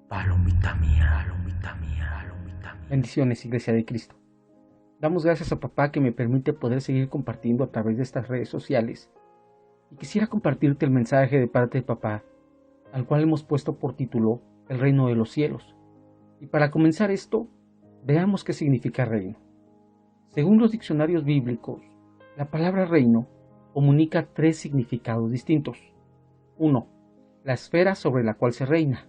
Palomita mía, palomita mía, palomita mía. Bendiciones, Iglesia de Cristo. Damos gracias a papá que me permite poder seguir compartiendo a través de estas redes sociales. Y quisiera compartirte el mensaje de parte de papá, al cual hemos puesto por título El reino de los cielos. Y para comenzar esto, veamos qué significa reino. Según los diccionarios bíblicos, la palabra reino comunica tres significados distintos. 1. La esfera sobre la cual se reina.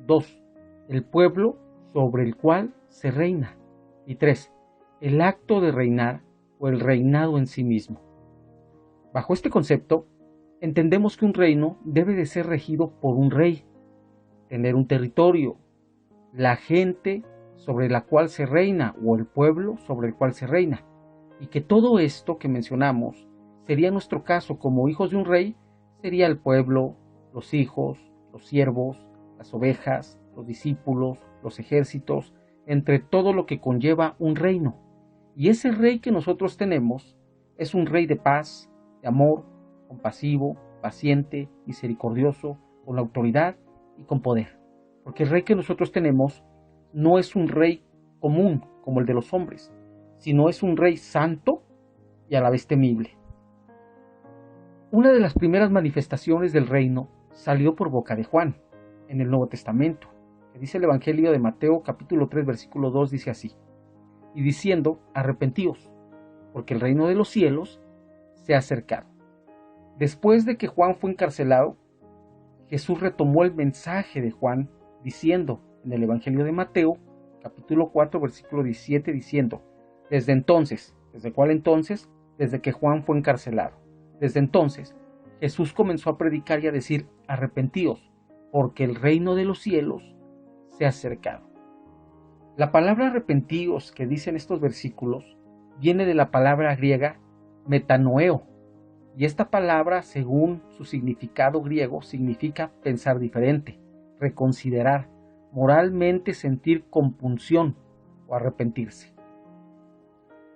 2. El pueblo sobre el cual se reina. Y 3. El acto de reinar o el reinado en sí mismo. Bajo este concepto, entendemos que un reino debe de ser regido por un rey, tener un territorio, la gente sobre la cual se reina o el pueblo sobre el cual se reina, y que todo esto que mencionamos sería nuestro caso como hijos de un rey, sería el pueblo, los hijos, los siervos, las ovejas, los discípulos, los ejércitos, entre todo lo que conlleva un reino. Y ese rey que nosotros tenemos es un rey de paz, de amor, compasivo, paciente, misericordioso, con autoridad y con poder. Porque el rey que nosotros tenemos no es un rey común como el de los hombres, sino es un rey santo y a la vez temible. Una de las primeras manifestaciones del reino salió por boca de Juan, en el Nuevo Testamento, que dice el Evangelio de Mateo capítulo 3 versículo 2, dice así: y diciendo, arrepentíos, porque el reino de los cielos se ha acercado. Después de que Juan fue encarcelado, Jesús retomó el mensaje de Juan, diciendo en el Evangelio de Mateo, capítulo 4, versículo 17, diciendo, desde entonces, ¿desde cuál entonces? Desde que Juan fue encarcelado. Desde entonces, Jesús comenzó a predicar y a decir, arrepentíos, porque el reino de los cielos se ha acercado. La palabra arrepentíos que dicen estos versículos viene de la palabra griega metanoeo, y esta palabra, según su significado griego, significa pensar diferente, reconsiderar, moralmente sentir compunción o arrepentirse.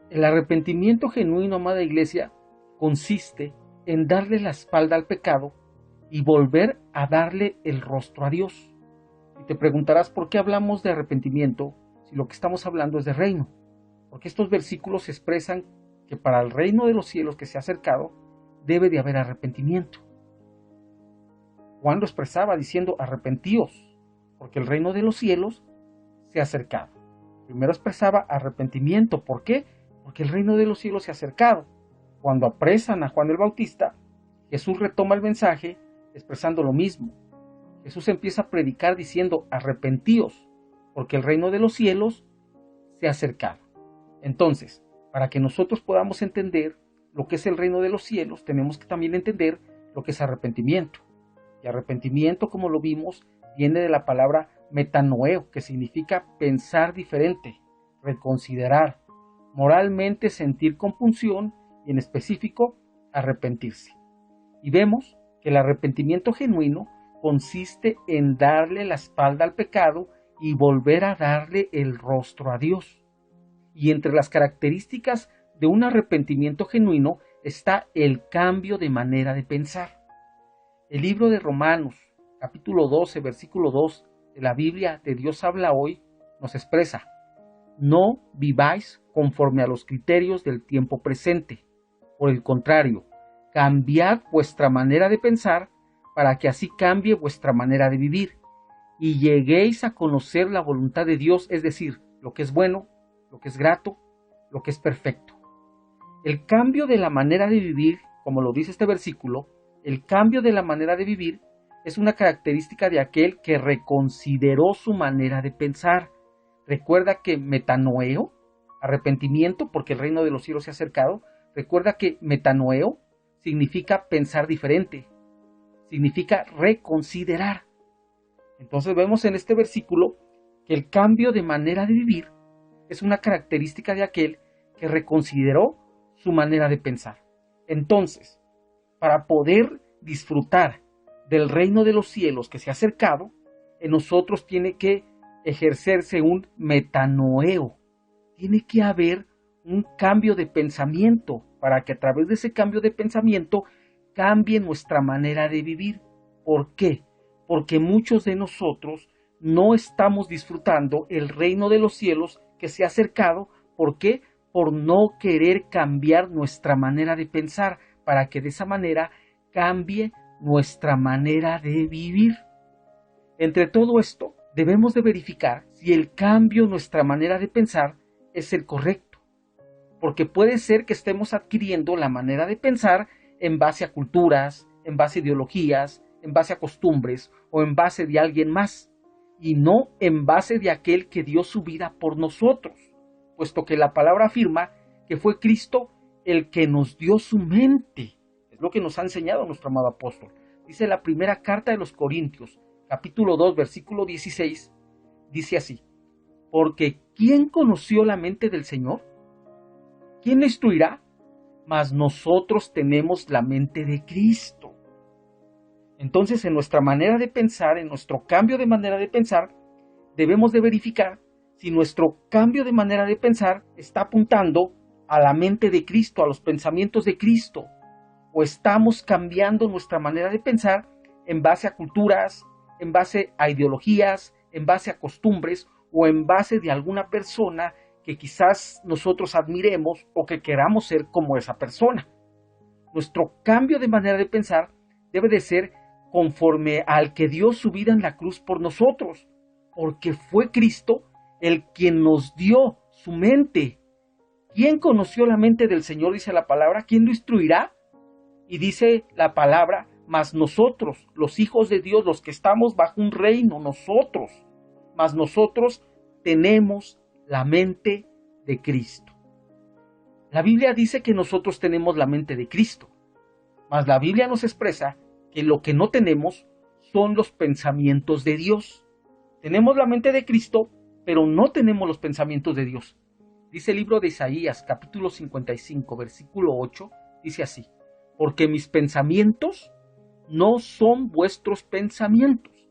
El arrepentimiento genuino, amada iglesia, consiste en darle la espalda al pecado y volver a darle el rostro a Dios. Y te preguntarás por qué hablamos de arrepentimiento si lo que estamos hablando es de reino. Porque estos versículos expresan que para el reino de los cielos que se ha acercado, debe de haber arrepentimiento. Juan lo expresaba diciendo, arrepentíos, porque el reino de los cielos se ha acercado. Primero expresaba arrepentimiento. ¿Por qué? Porque el reino de los cielos se ha acercado. Cuando apresan a Juan el Bautista, Jesús retoma el mensaje expresando lo mismo. Jesús empieza a predicar diciendo, arrepentíos, porque el reino de los cielos se ha acercado. Entonces, para que nosotros podamos entender lo que es el reino de los cielos, tenemos que también entender lo que es arrepentimiento. Y arrepentimiento, como lo vimos, viene de la palabra metanoeo, que significa pensar diferente, reconsiderar, moralmente sentir compunción y en específico arrepentirse. Y vemos que el arrepentimiento genuino consiste en darle la espalda al pecado y volver a darle el rostro a Dios. Y entre las características de un arrepentimiento genuino está el cambio de manera de pensar. El libro de Romanos, capítulo 12, versículo 2 de la Biblia de Dios habla hoy, nos expresa, no viváis conforme a los criterios del tiempo presente. Por el contrario, cambiad vuestra manera de pensar para que así cambie vuestra manera de vivir y lleguéis a conocer la voluntad de Dios, es decir, lo que es bueno, lo que es grato, lo que es perfecto. El cambio de la manera de vivir, como lo dice este versículo, el cambio de la manera de vivir es una característica de aquel que reconsideró su manera de pensar. Recuerda que metanoeo, arrepentimiento porque el reino de los cielos se ha acercado, recuerda que metanoeo significa pensar diferente, significa reconsiderar. Entonces vemos en este versículo que el cambio de manera de vivir es una característica de aquel que reconsideró su manera de pensar. Entonces, para poder disfrutar del reino de los cielos que se ha acercado, en nosotros tiene que ejercerse un metanoeo. Tiene que haber un cambio de pensamiento para que a través de ese cambio de pensamiento cambie nuestra manera de vivir. ¿Por qué? Porque muchos de nosotros no estamos disfrutando el reino de los cielos que se ha acercado. ¿Por qué? Por no querer cambiar nuestra manera de pensar, para que de esa manera cambie nuestra manera de vivir. Entre todo esto, debemos de verificar si el cambio en nuestra manera de pensar es el correcto, porque puede ser que estemos adquiriendo la manera de pensar en base a culturas, en base a ideologías, en base a costumbres o en base de alguien más, y no en base de aquel que dio su vida por nosotros, puesto que la palabra afirma que fue Cristo el que nos dio su mente. Es lo que nos ha enseñado nuestro amado apóstol. Dice la primera carta de los Corintios, capítulo 2, versículo 16, dice así: porque ¿quién conoció la mente del Señor? ¿Quién le instruirá? Mas nosotros tenemos la mente de Cristo. Entonces, en nuestra manera de pensar, en nuestro cambio de manera de pensar, debemos de verificar si nuestro cambio de manera de pensar está apuntando a la mente de Cristo, a los pensamientos de Cristo, o estamos cambiando nuestra manera de pensar en base a culturas, en base a ideologías, en base a costumbres o en base de alguna persona que quizás nosotros admiremos o que queramos ser como esa persona. Nuestro cambio de manera de pensar debe de ser conforme al que dio su vida en la cruz por nosotros, porque fue Cristo el quien nos dio su mente. ¿Quién conoció la mente del Señor? Dice la palabra. ¿Quién lo instruirá? Y dice la palabra: mas nosotros, los hijos de Dios, los que estamos bajo un reino, nosotros tenemos la mente de Cristo. La Biblia dice que nosotros tenemos la mente de Cristo, mas la Biblia nos expresa que lo que no tenemos son los pensamientos de Dios. Tenemos la mente de Cristo, pero no tenemos los pensamientos de Dios. Dice el libro de Isaías, capítulo 55, versículo 8, dice así: porque mis pensamientos no son vuestros pensamientos,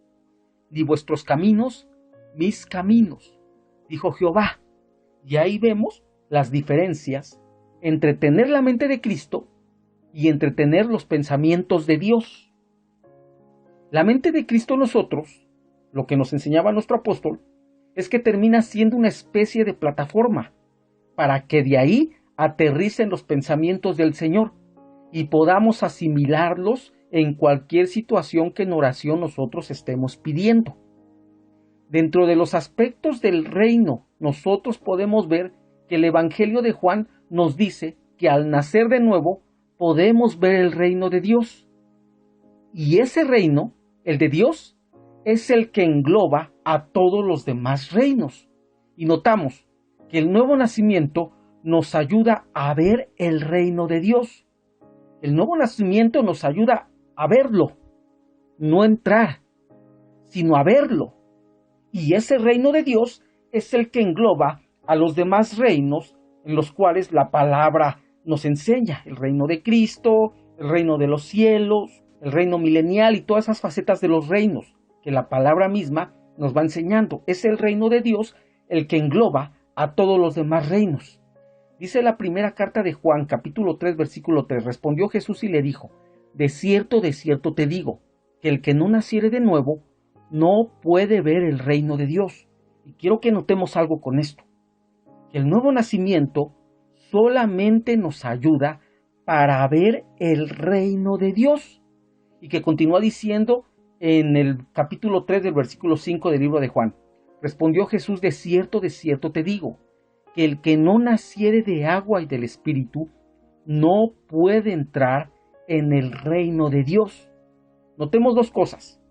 ni vuestros caminos mis caminos, dijo Jehová. Y ahí vemos las diferencias entre tener la mente de Cristo y entre tener los pensamientos de Dios. La mente de Cristo en nosotros, lo que nos enseñaba nuestro apóstol, es que termina siendo una especie de plataforma para que de ahí aterricen los pensamientos del Señor y podamos asimilarlos en cualquier situación que en oración nosotros estemos pidiendo. Dentro de los aspectos del reino, nosotros podemos ver que el Evangelio de Juan nos dice que al nacer de nuevo podemos ver el reino de Dios. Y ese reino, el de Dios, es el que engloba a todos los demás reinos. Y notamos que el nuevo nacimiento nos ayuda a ver el reino de Dios. El nuevo nacimiento nos ayuda a verlo, no entrar, sino a verlo. Y ese reino de Dios es el que engloba a los demás reinos en los cuales la palabra nos enseña: el reino de Cristo, el reino de los cielos, el reino milenial y todas esas facetas de los reinos que la palabra misma nos va enseñando. Es el reino de Dios el que engloba a todos los demás reinos. Dice la primera carta de Juan, capítulo 3, versículo 3, respondió Jesús y le dijo: de cierto te digo, que el que no naciere de nuevo no puede ver el reino de Dios. Y quiero que notemos algo con esto: que el nuevo nacimiento solamente nos ayuda para ver el reino de Dios. Y que continúa diciendo en el capítulo 3 del versículo 5 del libro de Juan: respondió Jesús: de cierto te digo, que el que no naciere de agua y del Espíritu no puede entrar en el reino de Dios. Notemos dos cosas.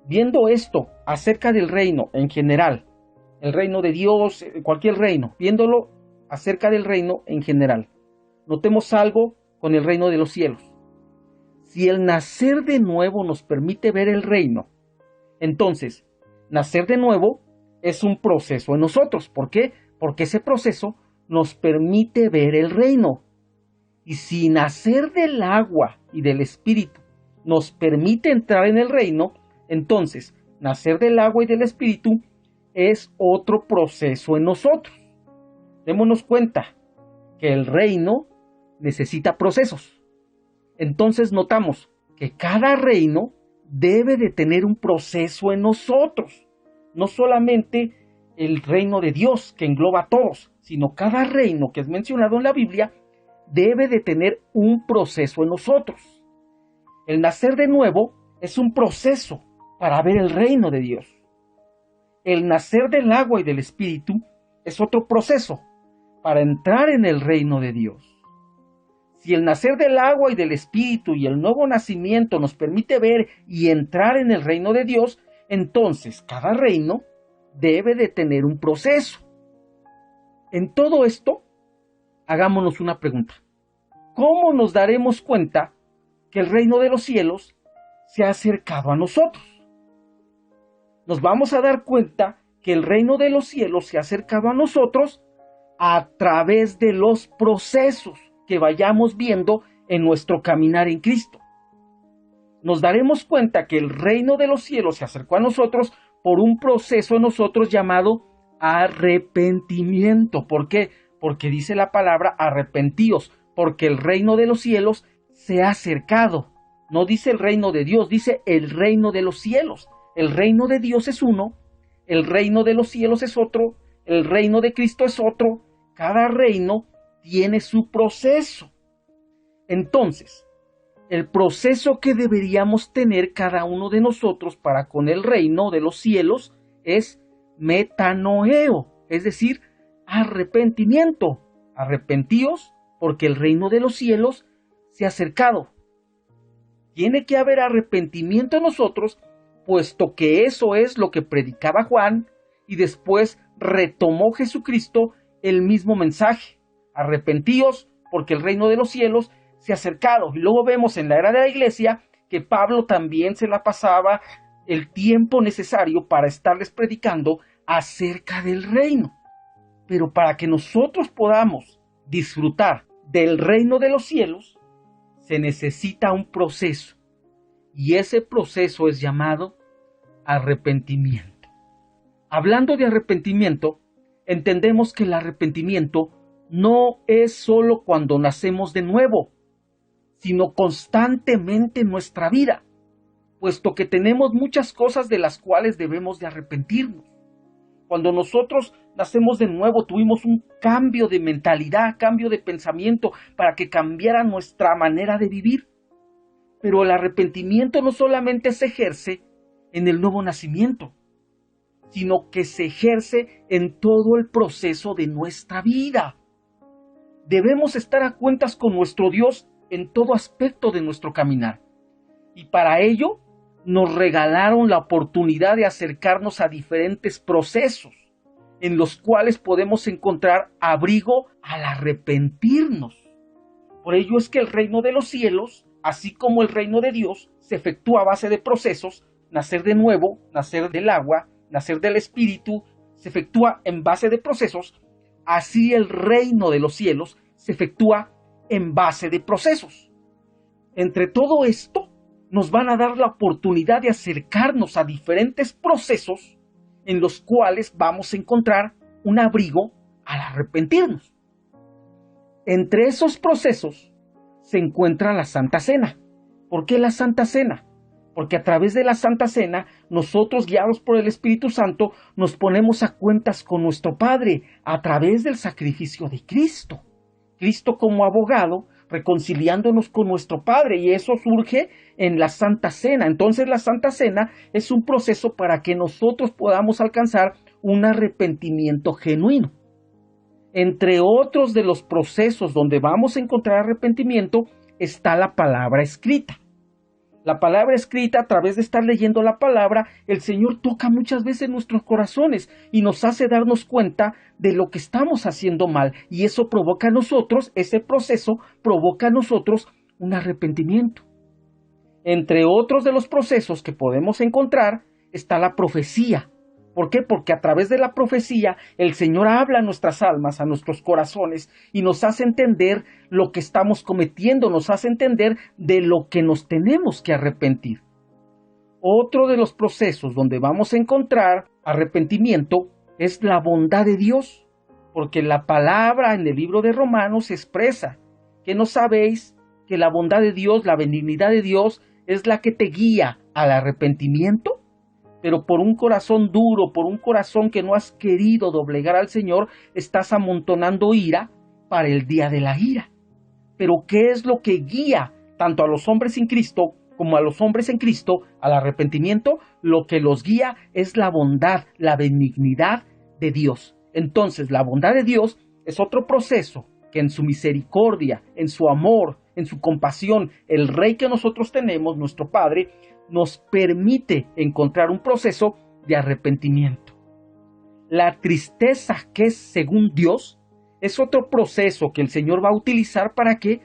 Viendo esto acerca del reino en general, el reino de Dios, cualquier reino, viéndolo acerca del reino en general, notemos algo con el reino de los cielos. Si el nacer de nuevo nos permite ver el reino, entonces nacer de nuevo es un proceso en nosotros. ¿Por qué? Porque ese proceso nos permite ver el reino. Y si nacer del agua y del Espíritu nos permite entrar en el reino, entonces nacer del agua y del Espíritu es otro proceso en nosotros. Démonos cuenta que el reino necesita procesos. Entonces notamos que cada reino debe de tener un proceso en nosotros. no solamente el reino de Dios que engloba a todos, sino cada reino que es mencionado en la Biblia debe de tener un proceso en nosotros. El nacer de nuevo es un proceso para ver el reino de Dios. El nacer del agua y del Espíritu es otro proceso para entrar en el reino de Dios. Si el nacer del agua y del Espíritu y el nuevo nacimiento nos permite ver y entrar en el reino de Dios, entonces cada reino debe de tener un proceso. En todo esto, hagámonos una pregunta. ¿Cómo nos daremos cuenta que el reino de los cielos se ha acercado a nosotros? Nos vamos a dar cuenta que el reino de los cielos se ha acercado a nosotros a través de los procesos que vayamos viendo en nuestro caminar en Cristo. Nos daremos cuenta que el reino de los cielos se acercó a nosotros por un proceso en nosotros llamado arrepentimiento. ¿Por qué? Porque dice la palabra arrepentíos, porque el reino de los cielos se ha acercado. No dice el reino de Dios, dice el reino de los cielos. El reino de Dios es uno, el reino de los cielos es otro, el reino de Cristo es otro. Cada reino tiene su proceso. Entonces, el proceso que deberíamos tener cada uno de nosotros para con el reino de los cielos es metanoeo, es decir, arrepentimiento. Arrepentíos porque el reino de los cielos se ha acercado. Tiene que haber arrepentimiento en nosotros, puesto que eso es lo que predicaba Juan y después retomó Jesucristo el mismo mensaje. Arrepentíos porque el reino de los cielos se ha acercado. Y luego vemos en la era de la iglesia que Pablo también se la pasaba el tiempo necesario para estarles predicando acerca del reino. Pero para que nosotros podamos disfrutar del reino de los cielos, se necesita un proceso. Y ese proceso es llamado arrepentimiento. Hablando de arrepentimiento, entendemos que el arrepentimiento no es solo cuando nacemos de nuevo, sino constantemente en nuestra vida, puesto que tenemos muchas cosas de las cuales debemos de arrepentirnos. Cuando nosotros nacemos de nuevo, tuvimos un cambio de mentalidad, cambio de pensamiento para que cambiara nuestra manera de vivir. Pero el arrepentimiento no solamente se ejerce en el nuevo nacimiento, sino que se ejerce en todo el proceso de nuestra vida. Debemos estar a cuentas con nuestro Dios en todo aspecto de nuestro caminar. Y para ello nos regalaron la oportunidad de acercarnos a diferentes procesos en los cuales podemos encontrar abrigo al arrepentirnos. Por ello es que el reino de los cielos, así como el reino de Dios, se efectúa a base de procesos. Nacer de nuevo, nacer del agua, nacer del Espíritu, se efectúa en base de procesos. Así el reino de los cielos se efectúa en base de procesos. Entre todo esto, nos van a dar la oportunidad de acercarnos a diferentes procesos en los cuales vamos a encontrar un abrigo al arrepentirnos. Entre esos procesos se encuentra la Santa Cena. ¿Por qué la Santa Cena? Porque a través de la Santa Cena, nosotros, guiados por el Espíritu Santo, nos ponemos a cuentas con nuestro Padre a través del sacrificio de Cristo. Cristo como abogado, reconciliándonos con nuestro Padre, y eso surge en la Santa Cena. Entonces la Santa Cena es un proceso para que nosotros podamos alcanzar un arrepentimiento genuino. Entre otros de los procesos donde vamos a encontrar arrepentimiento está la palabra escrita. La palabra escrita, a través de estar leyendo la palabra, el Señor toca muchas veces nuestros corazones y nos hace darnos cuenta de lo que estamos haciendo mal. Y eso provoca a nosotros, ese proceso provoca a nosotros un arrepentimiento. Entre otros de los procesos que podemos encontrar está la profecía. ¿Por qué? Porque a través de la profecía el Señor habla a nuestras almas, a nuestros corazones y nos hace entender lo que estamos cometiendo, nos hace entender de lo que nos tenemos que arrepentir. Otro de los procesos donde vamos a encontrar arrepentimiento es la bondad de Dios, porque la palabra en el libro de Romanos expresa que no sabéis que la bondad de Dios, la benignidad de Dios es la que te guía al arrepentimiento. pero por un corazón duro, por un corazón que no has querido doblegar al Señor, estás amontonando ira para el día de la ira. Pero ¿qué es lo que guía tanto a los hombres sin Cristo como a los hombres en Cristo al arrepentimiento? Lo que los guía es la bondad, la benignidad de Dios. Entonces, la bondad de Dios es otro proceso que en su misericordia, en su amor, en su compasión, el Rey que nosotros tenemos, nuestro Padre, nos permite encontrar un proceso de arrepentimiento. La tristeza que es según Dios es otro proceso que el Señor va a utilizar para que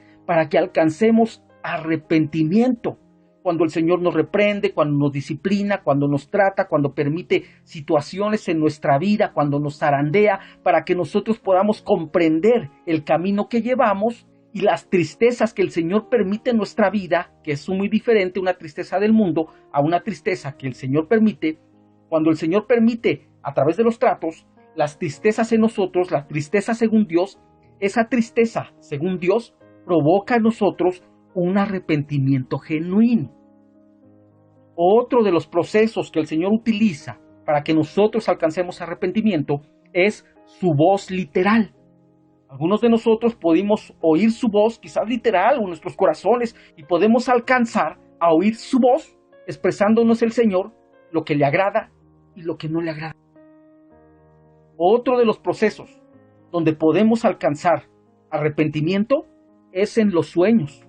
alcancemos arrepentimiento. Cuando el Señor nos reprende, cuando nos disciplina, cuando nos trata, cuando permite situaciones en nuestra vida, cuando nos zarandea, para que nosotros podamos comprender el camino que llevamos y las tristezas que el Señor permite en nuestra vida, que es muy diferente una tristeza del mundo a una tristeza que el Señor permite. Cuando el Señor permite, a través de los tratos, las tristezas en nosotros, la tristeza según Dios, esa tristeza según Dios provoca en nosotros un arrepentimiento genuino. Otro de los procesos que el Señor utiliza para que nosotros alcancemos arrepentimiento es su voz literal. Algunos de nosotros podemos oír su voz, quizás literal, o en nuestros corazones, y podemos alcanzar a oír su voz, expresándonos el Señor lo que le agrada y lo que no le agrada. Otro de los procesos donde podemos alcanzar arrepentimiento es en los sueños,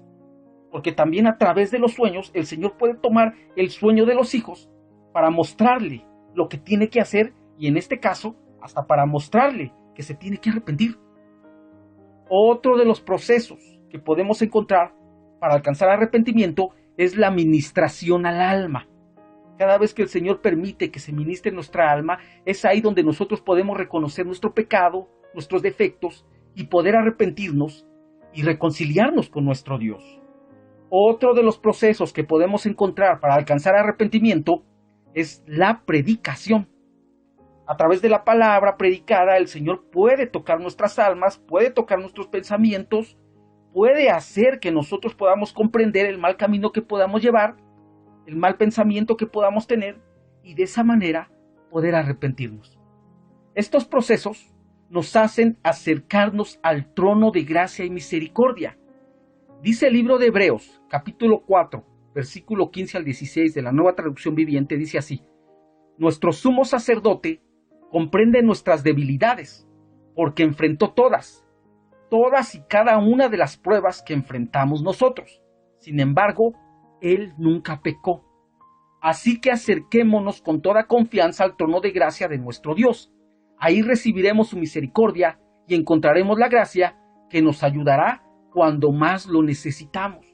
porque también a través de los sueños el Señor puede tomar el sueño de los hijos para mostrarle lo que tiene que hacer, y en este caso hasta para mostrarle que se tiene que arrepentir. Otro de los procesos que podemos encontrar para alcanzar arrepentimiento es la ministración al alma. Cada vez que el Señor permite que se ministre nuestra alma, es ahí donde nosotros podemos reconocer nuestro pecado, nuestros defectos, y poder arrepentirnos y reconciliarnos con nuestro Dios. Otro de los procesos que podemos encontrar para alcanzar arrepentimiento es la predicación. A través de la palabra predicada, el Señor puede tocar nuestras almas, puede tocar nuestros pensamientos, puede hacer que nosotros podamos comprender el mal camino que podamos llevar, el mal pensamiento que podamos tener, y de esa manera poder arrepentirnos. Estos procesos nos hacen acercarnos al trono de gracia y misericordia. Dice el libro de Hebreos, capítulo 4, versículo 15 al 16 de la Nueva Traducción Viviente, dice así: nuestro sumo sacerdote comprende nuestras debilidades, porque enfrentó todas y cada una de las pruebas que enfrentamos nosotros. Sin embargo, Él nunca pecó. Así que acerquémonos con toda confianza al trono de gracia de nuestro Dios. Ahí recibiremos su misericordia y encontraremos la gracia que nos ayudará cuando más lo necesitamos.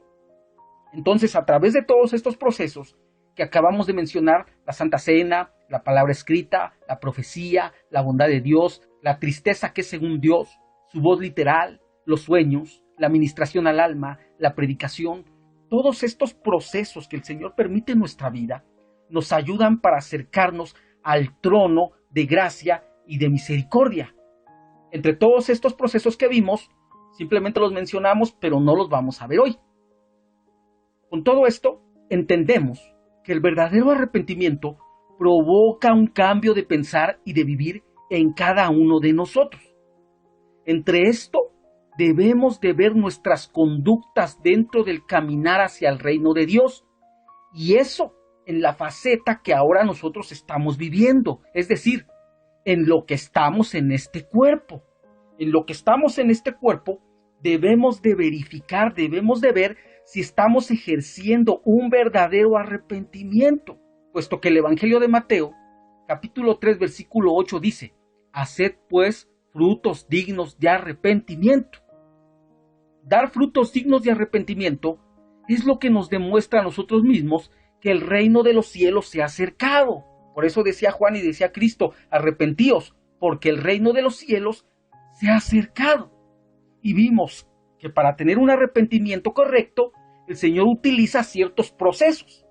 Entonces, a través de todos estos procesos que acabamos de mencionar, la Santa Cena, la palabra escrita, la profecía, la bondad de Dios, la tristeza que es según Dios, su voz literal, los sueños, la ministración al alma, la predicación, todos estos procesos que el Señor permite en nuestra vida nos ayudan para acercarnos al trono de gracia y de misericordia. Entre todos estos procesos que vimos, simplemente los mencionamos, pero no los vamos a ver hoy. Con todo esto, entendemos que el verdadero arrepentimiento provoca un cambio de pensar y de vivir en cada uno de nosotros. Entre esto, debemos de ver nuestras conductas dentro del caminar hacia el reino de Dios, y eso en la faceta que ahora nosotros estamos viviendo, es decir, en lo que estamos en este cuerpo. En lo que estamos en este cuerpo, debemos de verificar, debemos de ver si estamos ejerciendo un verdadero arrepentimiento, puesto que el Evangelio de Mateo, capítulo 3, versículo 8 dice: haced pues frutos dignos de arrepentimiento. Dar frutos dignos de arrepentimiento es lo que nos demuestra a nosotros mismos que el reino de los cielos se ha acercado. Por eso decía Juan y decía Cristo: arrepentíos, porque el reino de los cielos se ha acercado. Y vimos que para tener un arrepentimiento correcto, el Señor utiliza ciertos procesos,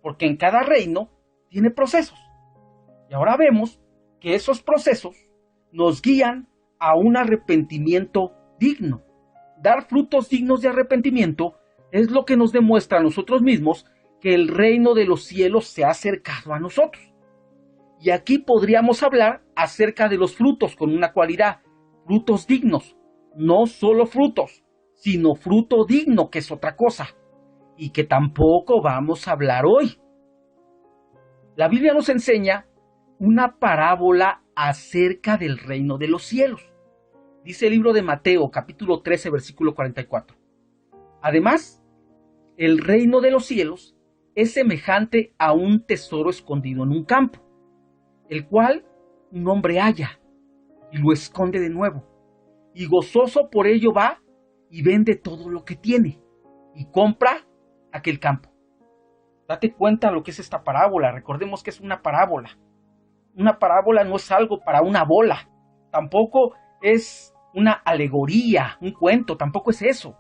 porque en cada reino tiene procesos. Y ahora vemos que esos procesos nos guían a un arrepentimiento digno. Dar frutos dignos de arrepentimiento es lo que nos demuestra a nosotros mismos que el reino de los cielos se ha acercado a nosotros. Y aquí podríamos hablar acerca de los frutos con una cualidad, frutos dignos, no solo frutos, sino fruto digno, que es otra cosa, y que tampoco vamos a hablar hoy. La Biblia nos enseña una parábola acerca del reino de los cielos. Dice el libro de Mateo, capítulo 13, versículo 44. Además, el reino de los cielos es semejante a un tesoro escondido en un campo, el cual un hombre halla y lo esconde de nuevo, y gozoso por ello va y vende todo lo que tiene y compra aquel campo. Date cuenta de lo que es esta parábola. Recordemos que es una parábola. Una parábola no es algo para una bola, tampoco es una alegoría, un cuento, tampoco es eso.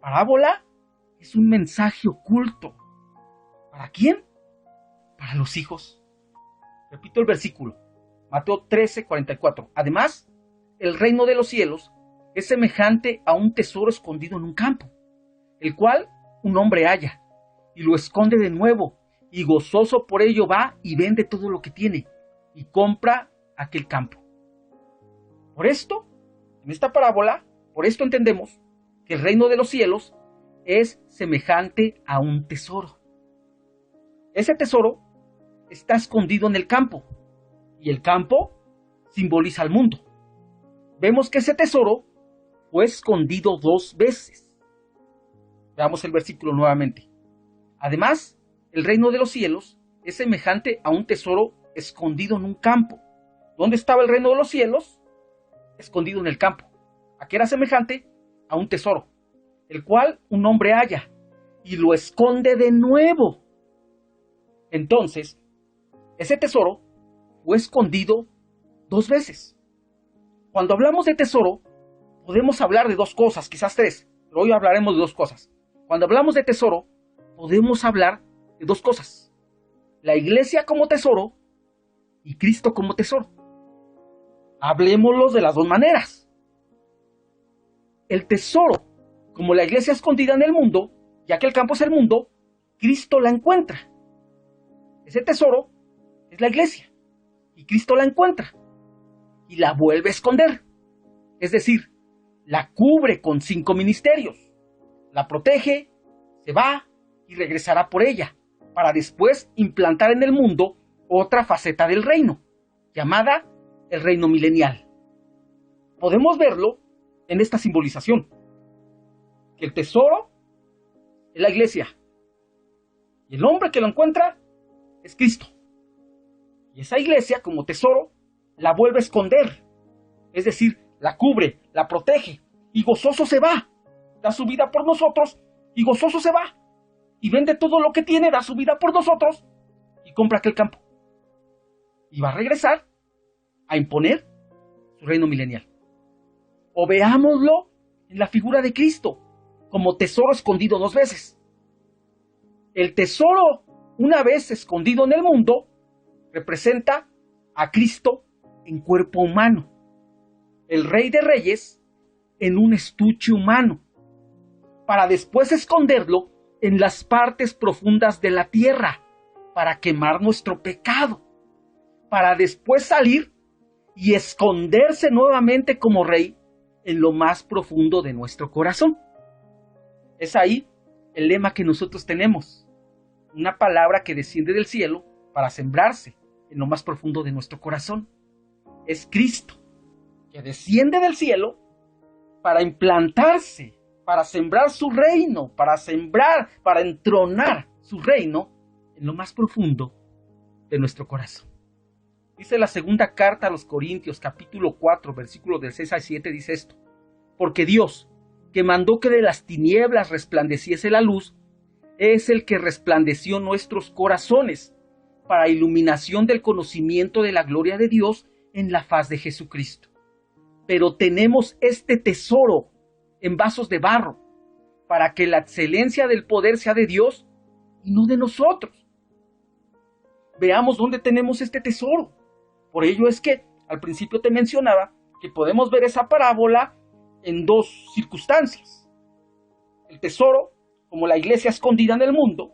Parábola es un mensaje oculto. ¿Para quién? Para los hijos. Repito el versículo, Mateo 13, 44. Además, el reino de los cielos es semejante a un tesoro escondido en un campo, el cual un hombre halla y lo esconde de nuevo, y gozoso por ello va y vende todo lo que tiene y compra aquel campo. Por esto, en esta parábola, por esto entendemos que el reino de los cielos es semejante a un tesoro. Ese tesoro está escondido en el campo, y el campo simboliza al mundo. Vemos que ese tesoro fue escondido 2 veces. Veamos el versículo nuevamente. Además, el reino de los cielos es semejante a un tesoro escondido en un campo. ¿Dónde estaba el reino de los cielos? Escondido en el campo. Aquí era semejante a un tesoro, el cual un hombre halla y lo esconde de nuevo. Entonces, ese tesoro fue escondido 2 veces. Cuando hablamos de tesoro, podemos hablar de 2 cosas, quizás 3, pero hoy hablaremos de 2 cosas. Cuando hablamos de tesoro, podemos hablar de 2 cosas. La iglesia como tesoro y Cristo como tesoro. Hablemoslos de las 2 maneras. El tesoro, como la iglesia escondida en el mundo, ya que el campo es el mundo, Cristo la encuentra. Ese tesoro es la iglesia y Cristo la encuentra y la vuelve a esconder. Es decir, la cubre con 5 ministerios, la protege, se va y regresará por ella, para después implantar en el mundo otra faceta del reino, llamada el reino milenial. Podemos verlo en esta simbolización, que el tesoro es la iglesia, y el hombre que lo encuentra es Cristo. Y esa iglesia, como tesoro, la vuelve a esconder, es decir, la cubre, la protege, y gozoso se va, da su vida por nosotros, y gozoso se va, y vende todo lo que tiene, da su vida por nosotros, y compra aquel campo. Y va a regresar a imponer su reino milenial. O veámoslo en la figura de Cristo, como tesoro escondido 2 veces. El tesoro, una vez escondido en el mundo, representa a Cristo en cuerpo humano, el Rey de Reyes en un estuche humano, para después esconderlo en las partes profundas de la tierra, para quemar nuestro pecado, para después salir y esconderse nuevamente como Rey en lo más profundo de nuestro corazón. Es ahí el lema que nosotros tenemos, una palabra que desciende del cielo para sembrarse en lo más profundo de nuestro corazón. Es Cristo, que desciende del cielo para implantarse, para sembrar su reino, para sembrar, para entronar su reino en lo más profundo de nuestro corazón. Dice la segunda carta a los Corintios, capítulo 4, versículos del 6 al 7, dice esto: porque Dios, que mandó que de las tinieblas resplandeciese la luz, es el que resplandeció nuestros corazones para iluminación del conocimiento de la gloria de Dios en la faz de Jesucristo. Pero tenemos este tesoro en vasos de barro, para que la excelencia del poder sea de Dios y no de nosotros. Veamos dónde tenemos este tesoro. Por ello es que al principio te mencionaba que podemos ver esa parábola en 2 circunstancias. El tesoro, como la iglesia escondida en el mundo,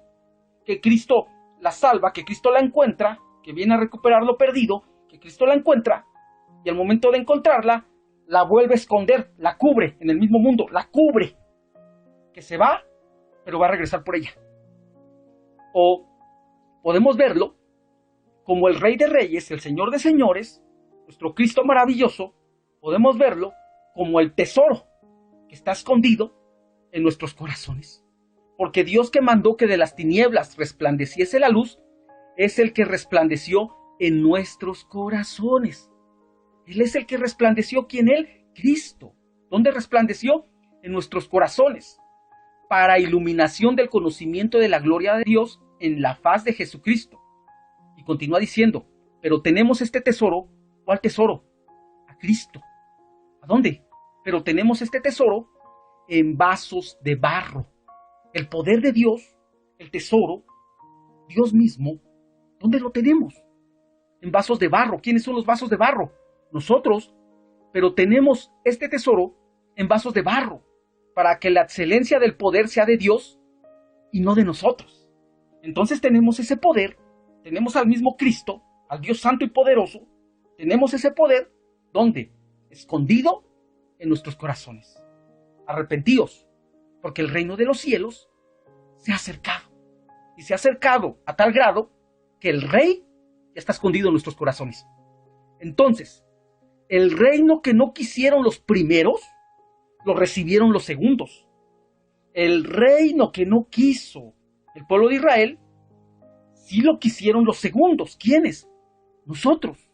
que Cristo la salva, que Cristo la encuentra, que viene a recuperar lo perdido, que Cristo la encuentra, y al momento de encontrarla, la vuelve a esconder, la cubre en el mismo mundo, la cubre, que se va, pero va a regresar por ella. O podemos verlo como el Rey de Reyes, el Señor de Señores, nuestro Cristo maravilloso. Podemos verlo como el tesoro que está escondido en nuestros corazones. Porque Dios, que mandó que de las tinieblas resplandeciese la luz, es el que resplandeció en nuestros corazones. Él es el que resplandeció. ¿Quién? Él, Cristo. ¿Dónde resplandeció? En nuestros corazones, para iluminación del conocimiento de la gloria de Dios en la faz de Jesucristo. Y continúa diciendo, pero tenemos este tesoro. ¿Cuál tesoro? A Cristo. ¿A dónde? Pero tenemos este tesoro en vasos de barro. El poder de Dios, el tesoro, Dios mismo, ¿dónde lo tenemos? En vasos de barro. ¿Quiénes son los vasos de barro? Nosotros. Pero tenemos este tesoro en vasos de barro, para que la excelencia del poder sea de Dios y no de nosotros. Entonces tenemos ese poder, tenemos al mismo Cristo, al Dios santo y poderoso, tenemos ese poder, ¿dónde? Escondido en nuestros corazones. Arrepentíos, porque el reino de los cielos se ha acercado. Y se ha acercado a tal grado que el Rey ya está escondido en nuestros corazones. Entonces, el reino que no quisieron los primeros, lo recibieron los segundos. El reino que no quiso el pueblo de Israel, sí lo quisieron los segundos. ¿Quiénes? Nosotros,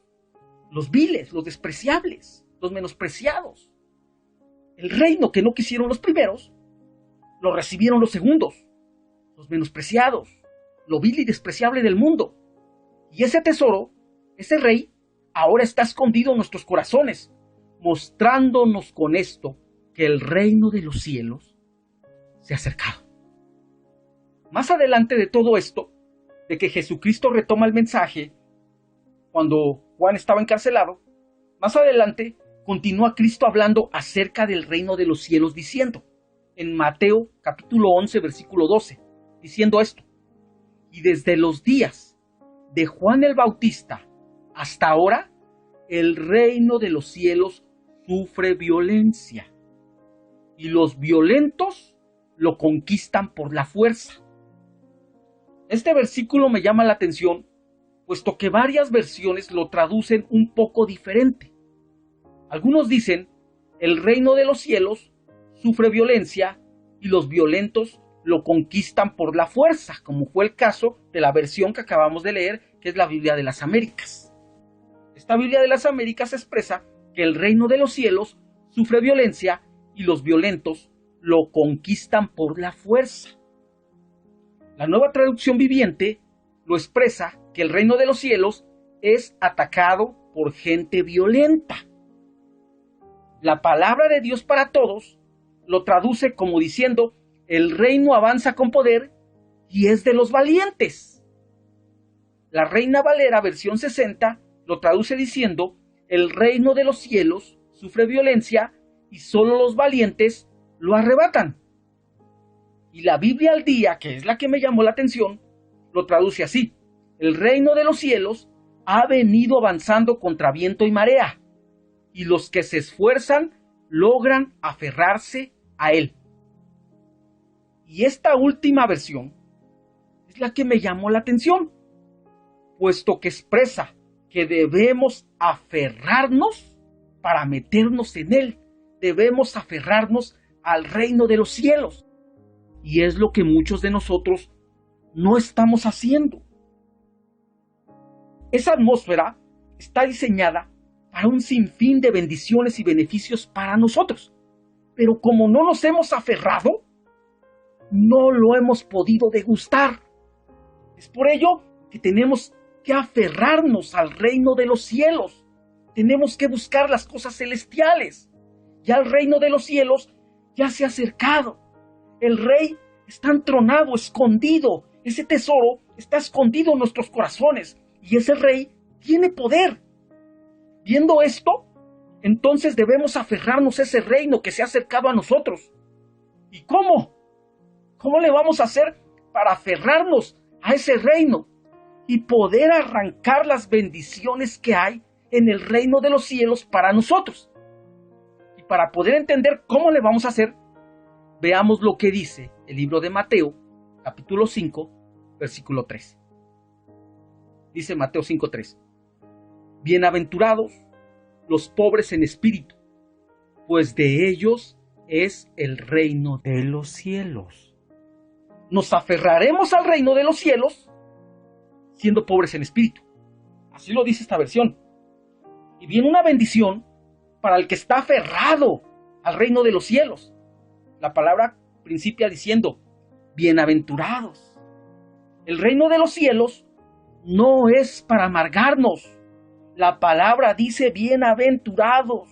los viles, los despreciables, los menospreciados. El reino que no quisieron los primeros, lo recibieron los segundos, los menospreciados, lo vil y despreciable del mundo. Y ese tesoro, ese rey, ahora está escondido en nuestros corazones, mostrándonos con esto que el reino de los cielos se ha acercado. Más adelante de todo esto, de que Jesucristo retoma el mensaje cuando Juan estaba encarcelado, más adelante continúa Cristo hablando acerca del reino de los cielos, diciendo, en Mateo capítulo 11, versículo 12, diciendo esto: y desde los días de Juan el Bautista hasta ahora, el reino de los cielos sufre violencia, y los violentos lo conquistan por la fuerza. Este versículo me llama la atención, puesto que varias versiones lo traducen un poco diferente. Algunos dicen, el reino de los cielos sufre violencia y los violentos lo conquistan por la fuerza, como fue el caso de la versión que acabamos de leer, que es la Biblia de las Américas. Esta Biblia de las Américas expresa que el reino de los cielos sufre violencia y los violentos lo conquistan por la fuerza. La Nueva Traducción Viviente lo expresa que el reino de los cielos es atacado por gente violenta. La palabra de Dios para todos lo traduce como diciendo, el reino avanza con poder y es de los valientes. La Reina Valera versión 60 lo traduce diciendo, el reino de los cielos sufre violencia y solo los valientes lo arrebatan. Y la Biblia al Día, que es la que me llamó la atención, lo traduce así, el reino de los cielos ha venido avanzando contra viento y marea, y los que se esfuerzan logran aferrarse a él. Y esta última versión es la que me llamó la atención, puesto que expresa que debemos aferrarnos para meternos en él. Debemos aferrarnos al reino de los cielos. Y es lo que muchos de nosotros no estamos haciendo. Esa atmósfera está diseñada para un sinfín de bendiciones y beneficios para nosotros. Pero como no nos hemos aferrado, no lo hemos podido degustar. Es por ello que tenemos que aferrarnos al reino de los cielos. Tenemos que buscar las cosas celestiales. Ya el reino de los cielos ya se ha acercado. El rey está entronado, escondido. Ese tesoro está escondido en nuestros corazones. Y ese rey tiene poder. Viendo esto, entonces debemos aferrarnos a ese reino que se ha acercado a nosotros. ¿Y cómo? ¿Cómo le vamos a hacer para aferrarnos a ese reino? y poder arrancar las bendiciones que hay en el reino de los cielos para nosotros. Y para poder entender cómo le vamos a hacer, veamos lo que dice el libro de Mateo, capítulo 5, versículo 3. Dice Mateo 5:3. Bienaventurados los pobres en espíritu, pues de ellos es el reino de los cielos. Nos aferraremos al reino de los cielos siendo pobres en espíritu. Así lo dice esta versión. Y viene una bendición para el que está aferrado al reino de los cielos. La palabra principia diciendo, bienaventurados. El reino de los cielos no es para amargarnos. La palabra dice bienaventurados,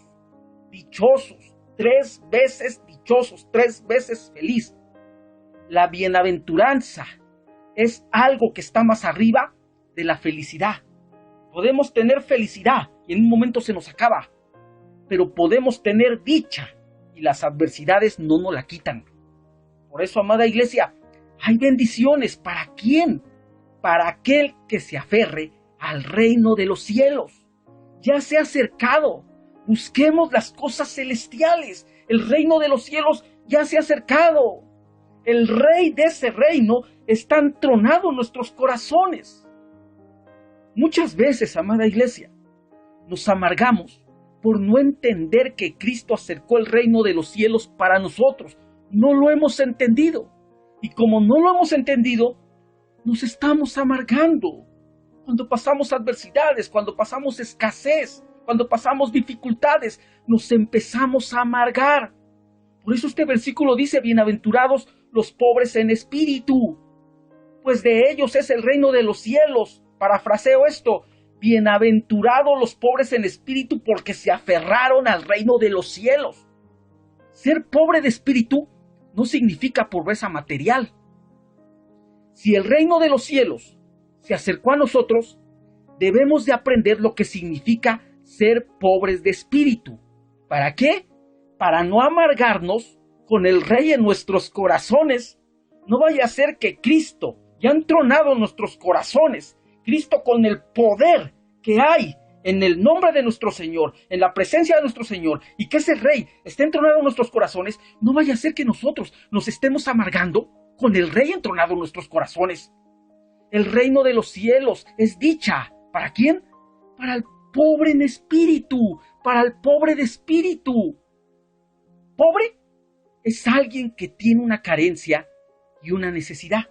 dichosos, 3 veces dichosos, 3 veces feliz. La bienaventuranza es algo que está más arriba de la felicidad. Podemos tener felicidad y en un momento se nos acaba, pero podemos tener dicha y las adversidades no nos la quitan. Por eso, amada iglesia, hay bendiciones. ¿Para quién? Para aquel que se aferre al reino de los cielos. Ya se ha acercado. Busquemos las cosas celestiales. El reino de los cielos ya se ha acercado. El rey de ese reino está entronado en nuestros corazones. Muchas veces, amada iglesia, nos amargamos por no entender que Cristo acercó el reino de los cielos para nosotros. No lo hemos entendido. Y como no lo hemos entendido, nos estamos amargando. Cuando pasamos adversidades, cuando pasamos escasez, cuando pasamos dificultades, nos empezamos a amargar. Por eso este versículo dice, bienaventurados los pobres en espíritu, pues de ellos es el reino de los cielos. Parafraseo esto, bienaventurados los pobres en espíritu porque se aferraron al reino de los cielos. Ser pobre de espíritu no significa pobreza material. Si el reino de los cielos se acercó a nosotros, debemos de aprender lo que significa ser pobres de espíritu. ¿Para qué? Para no amargarnos con el Rey en nuestros corazones. No vaya a ser que Cristo, ya entronado en nuestros corazones, Cristo con el poder que hay en el nombre de nuestro Señor, en la presencia de nuestro Señor, y que ese Rey esté entronado en nuestros corazones, no vaya a ser que nosotros nos estemos amargando con el Rey entronado en nuestros corazones. El reino de los cielos es dicha. ¿Para quién? Para el pobre en espíritu, para el pobre de espíritu. Pobre es alguien que tiene una carencia y una necesidad.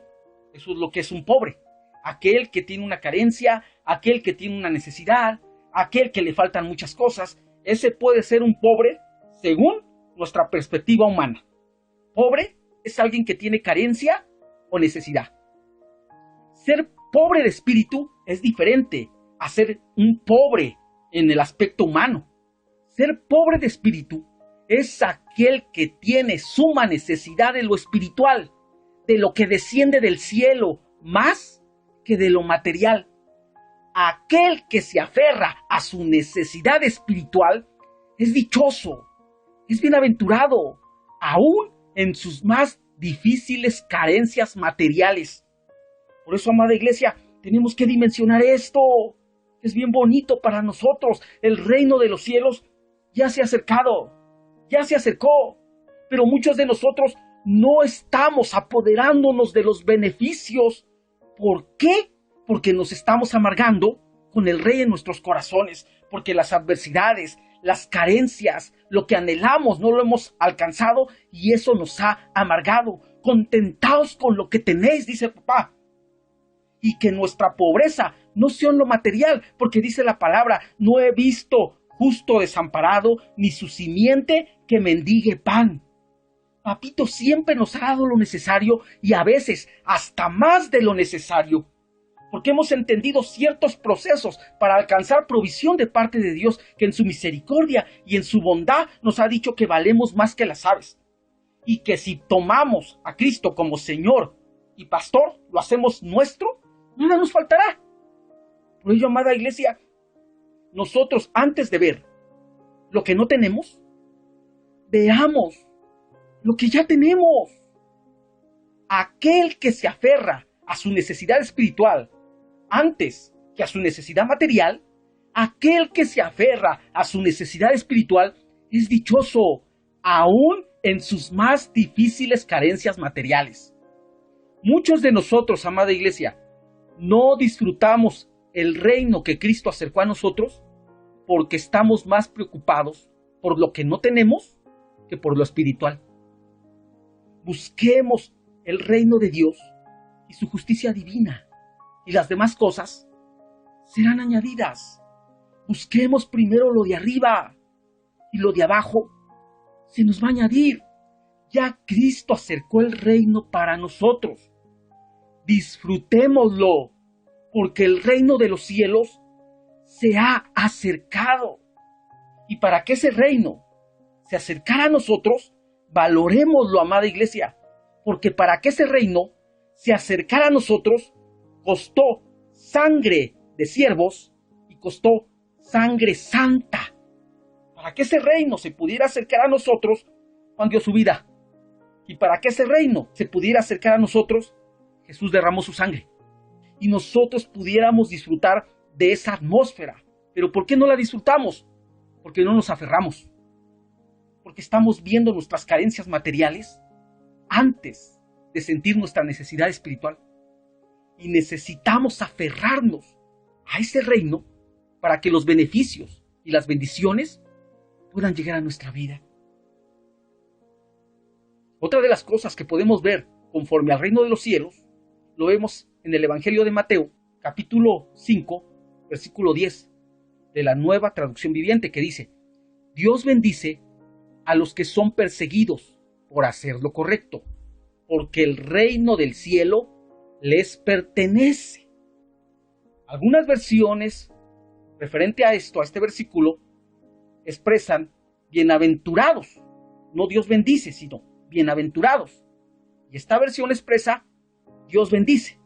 Eso es lo que es un pobre. Aquel que tiene una carencia, aquel que tiene una necesidad, aquel que le faltan muchas cosas. Ese puede ser un pobre según nuestra perspectiva humana. Pobre es alguien que tiene carencia o necesidad. Ser pobre de espíritu es diferente a ser un pobre en el aspecto humano. Ser pobre de espíritu es aquel que tiene suma necesidad de lo espiritual, de lo que desciende del cielo, más que de lo material. Aquel que se aferra a su necesidad espiritual es dichoso, es bienaventurado, aún en sus más difíciles carencias materiales. Por eso, amada iglesia, tenemos que dimensionar esto. Es bien bonito para nosotros. El reino de los cielos ya se ha acercado, ya se acercó. Pero muchos de nosotros no estamos apoderándonos de los beneficios. ¿Por qué? Porque nos estamos amargando con el Rey en nuestros corazones. Porque las adversidades, las carencias, lo que anhelamos no lo hemos alcanzado y eso nos ha amargado. Contentaos con lo que tenéis, dice papá. Y que nuestra pobreza no sea en lo material, porque dice la palabra, no he visto justo desamparado, ni su simiente que mendigue pan. Papito siempre nos ha dado lo necesario y a veces hasta más de lo necesario, porque hemos entendido ciertos procesos para alcanzar provisión de parte de Dios, que en su misericordia y en su bondad nos ha dicho que valemos más que las aves, y que si tomamos a Cristo como Señor y Pastor, lo hacemos nuestro, nada nos faltará. Por ello, amada iglesia, nosotros antes de ver lo que no tenemos, veamos lo que ya tenemos. Aquel que se aferra a su necesidad espiritual antes que a su necesidad material, aquel que se aferra a su necesidad espiritual es dichoso, aún en sus más difíciles carencias materiales. Muchos de nosotros, amada iglesia, no disfrutamos el reino que Cristo acercó a nosotros porque estamos más preocupados por lo que no tenemos que por lo espiritual. Busquemos el reino de Dios y su justicia divina, y las demás cosas serán añadidas. Busquemos primero lo de arriba, y lo de abajo se nos va a añadir. Ya Cristo acercó el reino para nosotros. Disfrutémoslo, porque el reino de los cielos se ha acercado. Y para que ese reino se acercara a nosotros, valorémoslo, amada iglesia, porque para que ese reino se acercara a nosotros, costó sangre de siervos y costó sangre santa. Para que ese reino se pudiera acercar a nosotros, Juan dio su vida. Y para que ese reino se pudiera acercar a nosotros, Jesús derramó su sangre. Y nosotros pudiéramos disfrutar de esa atmósfera. ¿Pero por qué no la disfrutamos? Porque no nos aferramos. Porque estamos viendo nuestras carencias materiales antes de sentir nuestra necesidad espiritual. Y necesitamos aferrarnos a ese reino para que los beneficios y las bendiciones puedan llegar a nuestra vida. Otra de las cosas que podemos ver conforme al reino de los cielos, lo vemos en el Evangelio de Mateo, capítulo 5, versículo 10, de la Nueva Traducción Viviente, que dice: Dios bendice a los que son perseguidos por hacer lo correcto, porque el reino del cielo les pertenece. Algunas versiones referente a esto, a este versículo, expresan bienaventurados, no Dios bendice, sino bienaventurados. Y esta versión expresa Dios bendice.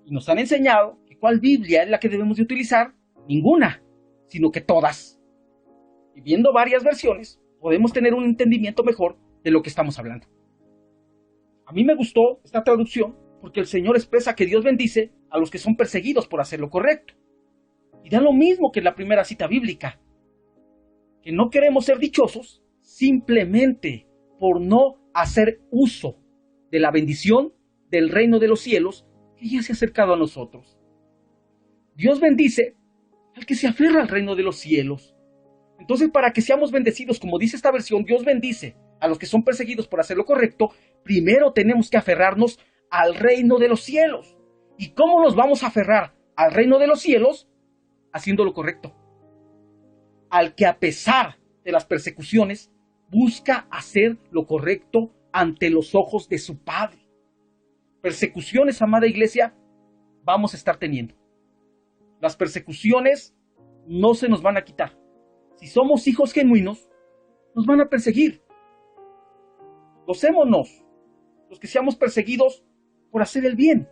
Y nos han enseñado que ¿cuál Biblia es la que debemos de utilizar? Ninguna, sino que todas. Y viendo varias versiones, podemos tener un entendimiento mejor de lo que estamos hablando. A mí me gustó esta traducción porque el Señor expresa que Dios bendice a los que son perseguidos por hacer lo correcto. Y da lo mismo que en la primera cita bíblica, que no queremos ser dichosos simplemente por no hacer uso de la bendición del reino de los cielos que ya se ha acercado a nosotros. Dios bendice al que se aferra al reino de los cielos. Entonces, para que seamos bendecidos, como dice esta versión, Dios bendice a los que son perseguidos por hacer lo correcto, primero tenemos que aferrarnos al reino de los cielos. ¿Y cómo nos vamos a aferrar al reino de los cielos? Haciendo lo correcto. Al que a pesar de las persecuciones busca hacer lo correcto ante los ojos de su Padre. Persecuciones, amada iglesia, vamos a estar teniendo. Las persecuciones no se nos van a quitar. Si somos hijos genuinos, nos van a perseguir. Gocémonos, los que seamos perseguidos por hacer el bien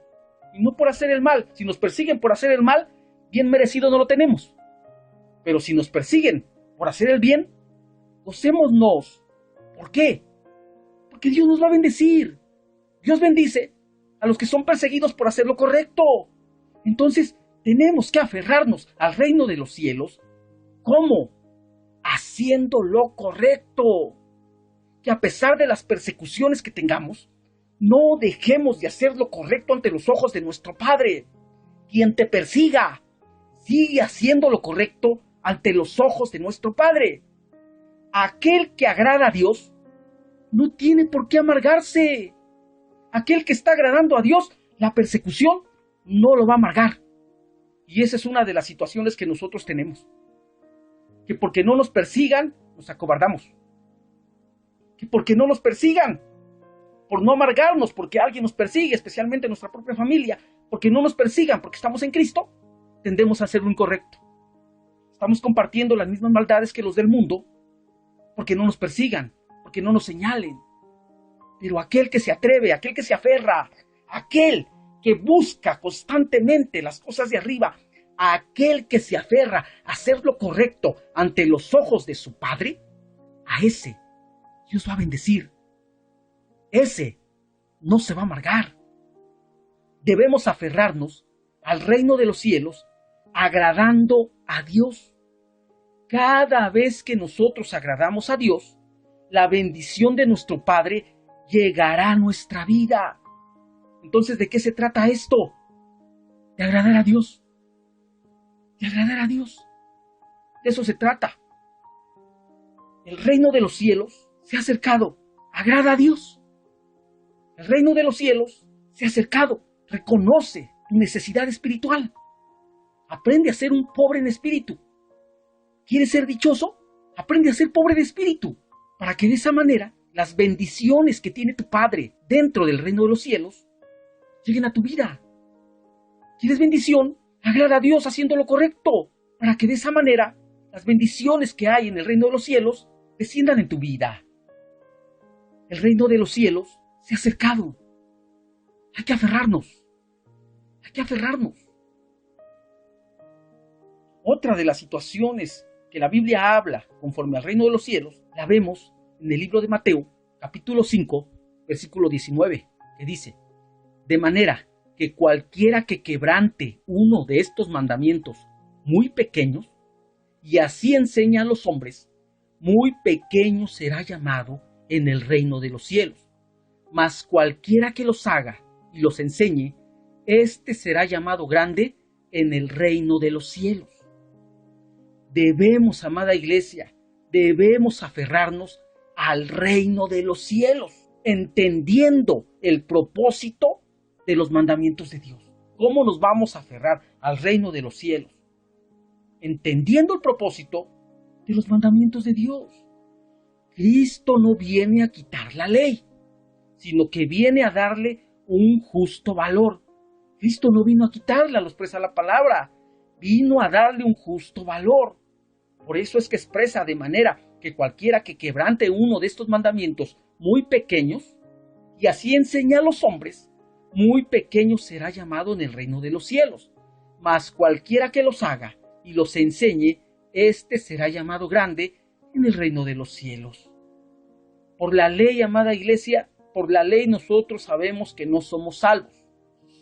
y no por hacer el mal. Si nos persiguen por hacer el mal, bien merecido no lo tenemos. Pero si nos persiguen por hacer el bien, gocémonos. ¿Por qué? Porque Dios nos va a bendecir. Dios bendice a los que son perseguidos por hacer lo correcto. Entonces, tenemos que aferrarnos al reino de los cielos. ¿Cómo? Haciendo lo correcto. Que a pesar de las persecuciones que tengamos, no dejemos de hacer lo correcto ante los ojos de nuestro Padre. Quien te persiga, sigue haciendo lo correcto ante los ojos de nuestro Padre. Aquel que agrada a Dios no tiene por qué amargarse. Aquel que está agradando a Dios, la persecución no lo va a amargar. Y esa es una de las situaciones que nosotros tenemos. Que porque no nos persigan, nos acobardamos. Que porque no nos persigan, por no amargarnos, porque alguien nos persigue, especialmente nuestra propia familia, porque no nos persigan, porque estamos en Cristo, tendemos a hacer lo incorrecto. Estamos compartiendo las mismas maldades que los del mundo, porque no nos persigan, porque no nos señalen. Pero aquel que se atreve, aquel que se aferra, aquel que busca constantemente las cosas de arriba, aquel que se aferra a hacer lo correcto ante los ojos de su Padre, a ese Dios va a bendecir. Ese no se va a amargar. Debemos aferrarnos al reino de los cielos agradando a Dios. Cada vez que nosotros agradamos a Dios, la bendición de nuestro Padre llegará a nuestra vida. Entonces, ¿de qué se trata esto? De agradar a Dios. De agradar a Dios. De eso se trata. El reino de los cielos se ha acercado. Agrada a Dios. El reino de los cielos se ha acercado. Reconoce tu necesidad espiritual. Aprende a ser un pobre en espíritu. ¿Quieres ser dichoso? Aprende a ser pobre de espíritu, para que de esa manera las bendiciones que tiene tu Padre dentro del reino de los cielos lleguen a tu vida. ¿Quieres bendición? Agrada a Dios haciendo lo correcto, para que de esa manera las bendiciones que hay en el reino de los cielos desciendan en tu vida. El reino de los cielos se ha acercado. Hay que aferrarnos. Hay que aferrarnos. Otra de las situaciones que la Biblia habla conforme al reino de los cielos, la vemos en el libro de Mateo, capítulo 5, versículo 19, que dice: de manera que cualquiera que quebrante uno de estos mandamientos muy pequeños, y así enseña a los hombres, muy pequeño será llamado en el reino de los cielos. Mas cualquiera que los haga y los enseñe, éste será llamado grande en el reino de los cielos. Debemos, amada iglesia, debemos aferrarnos al reino de los cielos, entendiendo el propósito de los mandamientos de Dios. ¿Cómo nos vamos a aferrar al reino de los cielos? Entendiendo el propósito de los mandamientos de Dios. Cristo no viene a quitar la ley, sino que viene a darle un justo valor. Cristo no vino a quitarla, lo expresa la palabra, vino a darle un justo valor. Por eso es que expresa de manera que cualquiera que quebrante uno de estos mandamientos muy pequeños, y así enseña a los hombres, muy pequeño será llamado en el reino de los cielos. Mas cualquiera que los haga y los enseñe, éste será llamado grande en el reino de los cielos. Por la ley, amada iglesia, por la ley nosotros sabemos que no somos salvos.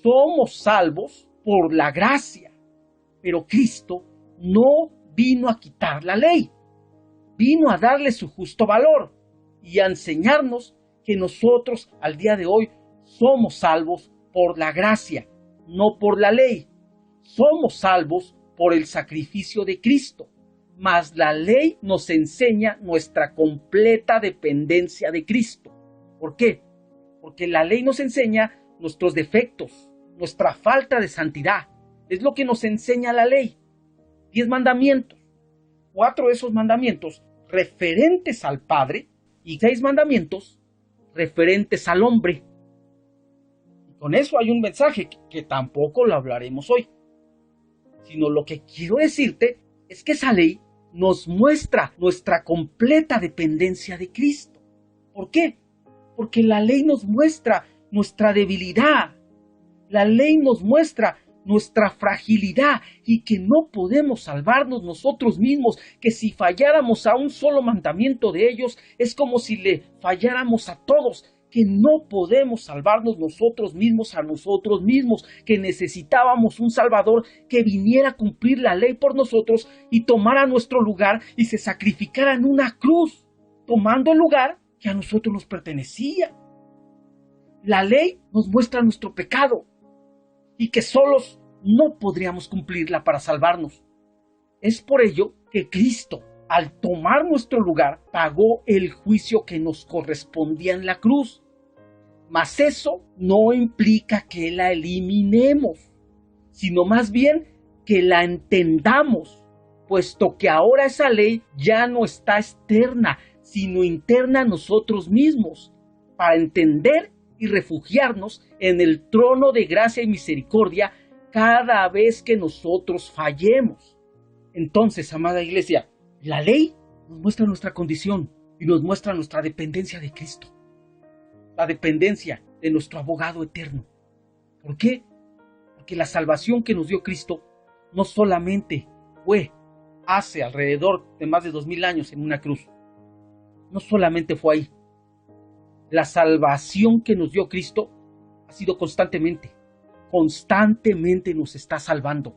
Somos salvos por la gracia. Pero Cristo no vino a quitar la ley. Vino a darle su justo valor y a enseñarnos que nosotros al día de hoy somos salvos por la gracia, no por la ley. Somos salvos por el sacrificio de Cristo. Mas la ley nos enseña nuestra completa dependencia de Cristo. ¿Por qué? Porque la ley nos enseña nuestros defectos, nuestra falta de santidad. Es lo que nos enseña la ley. 10 mandamientos. 4 de esos mandamientos referentes al Padre y 6 mandamientos referentes al hombre. Y con eso hay un mensaje que tampoco lo hablaremos hoy. Sino lo que quiero decirte es que esa ley nos muestra nuestra completa dependencia de Cristo. ¿Por qué? Porque la ley nos muestra nuestra debilidad. La ley nos muestra nuestra fragilidad y que no podemos salvarnos nosotros mismos, que si falláramos a un solo mandamiento de ellos es como si le falláramos a todos, que no podemos salvarnos nosotros mismos a nosotros mismos, que necesitábamos un Salvador que viniera a cumplir la ley por nosotros y tomara nuestro lugar y se sacrificara en una cruz, tomando el lugar que a nosotros nos pertenecía. La ley nos muestra nuestro pecado y que solos no podríamos cumplirla para salvarnos. Es por ello que Cristo, al tomar nuestro lugar, pagó el juicio que nos correspondía en la cruz. Mas eso no implica que la eliminemos, sino más bien que la entendamos, puesto que ahora esa ley ya no está externa, sino interna a nosotros mismos, para entender y refugiarnos en el trono de gracia y misericordia cada vez que nosotros fallemos. Entonces, amada iglesia, la ley nos muestra nuestra condición y nos muestra nuestra dependencia de Cristo. La dependencia de nuestro abogado eterno. ¿Por qué? Porque la salvación que nos dio Cristo no solamente fue hace alrededor de más de 2000 años en una cruz. No solamente fue ahí. La salvación que nos dio Cristo ha sido constantemente constantemente nos está salvando.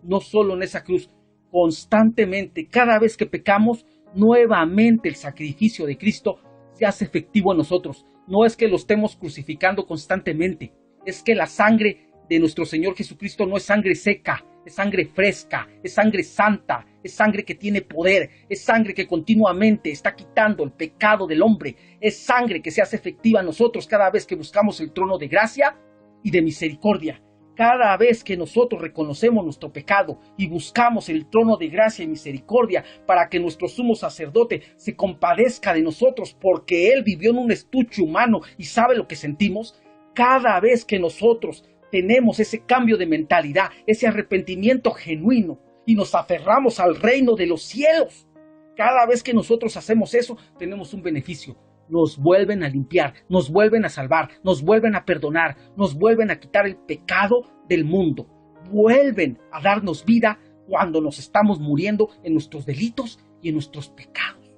No solo en esa cruz, constantemente, cada vez que pecamos, nuevamente el sacrificio de Cristo se hace efectivo en nosotros. No es que lo estemos crucificando constantemente, es que la sangre de nuestro Señor Jesucristo no es sangre seca, es sangre fresca, es sangre santa, es sangre que tiene poder, es sangre que continuamente está quitando el pecado del hombre, es sangre que se hace efectiva en nosotros cada vez que buscamos el trono de gracia y de misericordia. Cada vez que nosotros reconocemos nuestro pecado y buscamos el trono de gracia y misericordia para que nuestro sumo sacerdote se compadezca de nosotros porque Él vivió en un estuche humano y sabe lo que sentimos, cada vez que nosotros tenemos ese cambio de mentalidad, ese arrepentimiento genuino y nos aferramos al reino de los cielos, cada vez que nosotros hacemos eso, tenemos un beneficio. Nos vuelven a limpiar, nos vuelven a salvar, nos vuelven a perdonar, nos vuelven a quitar el pecado del mundo, vuelven a darnos vida cuando nos estamos muriendo en nuestros delitos y en nuestros pecados.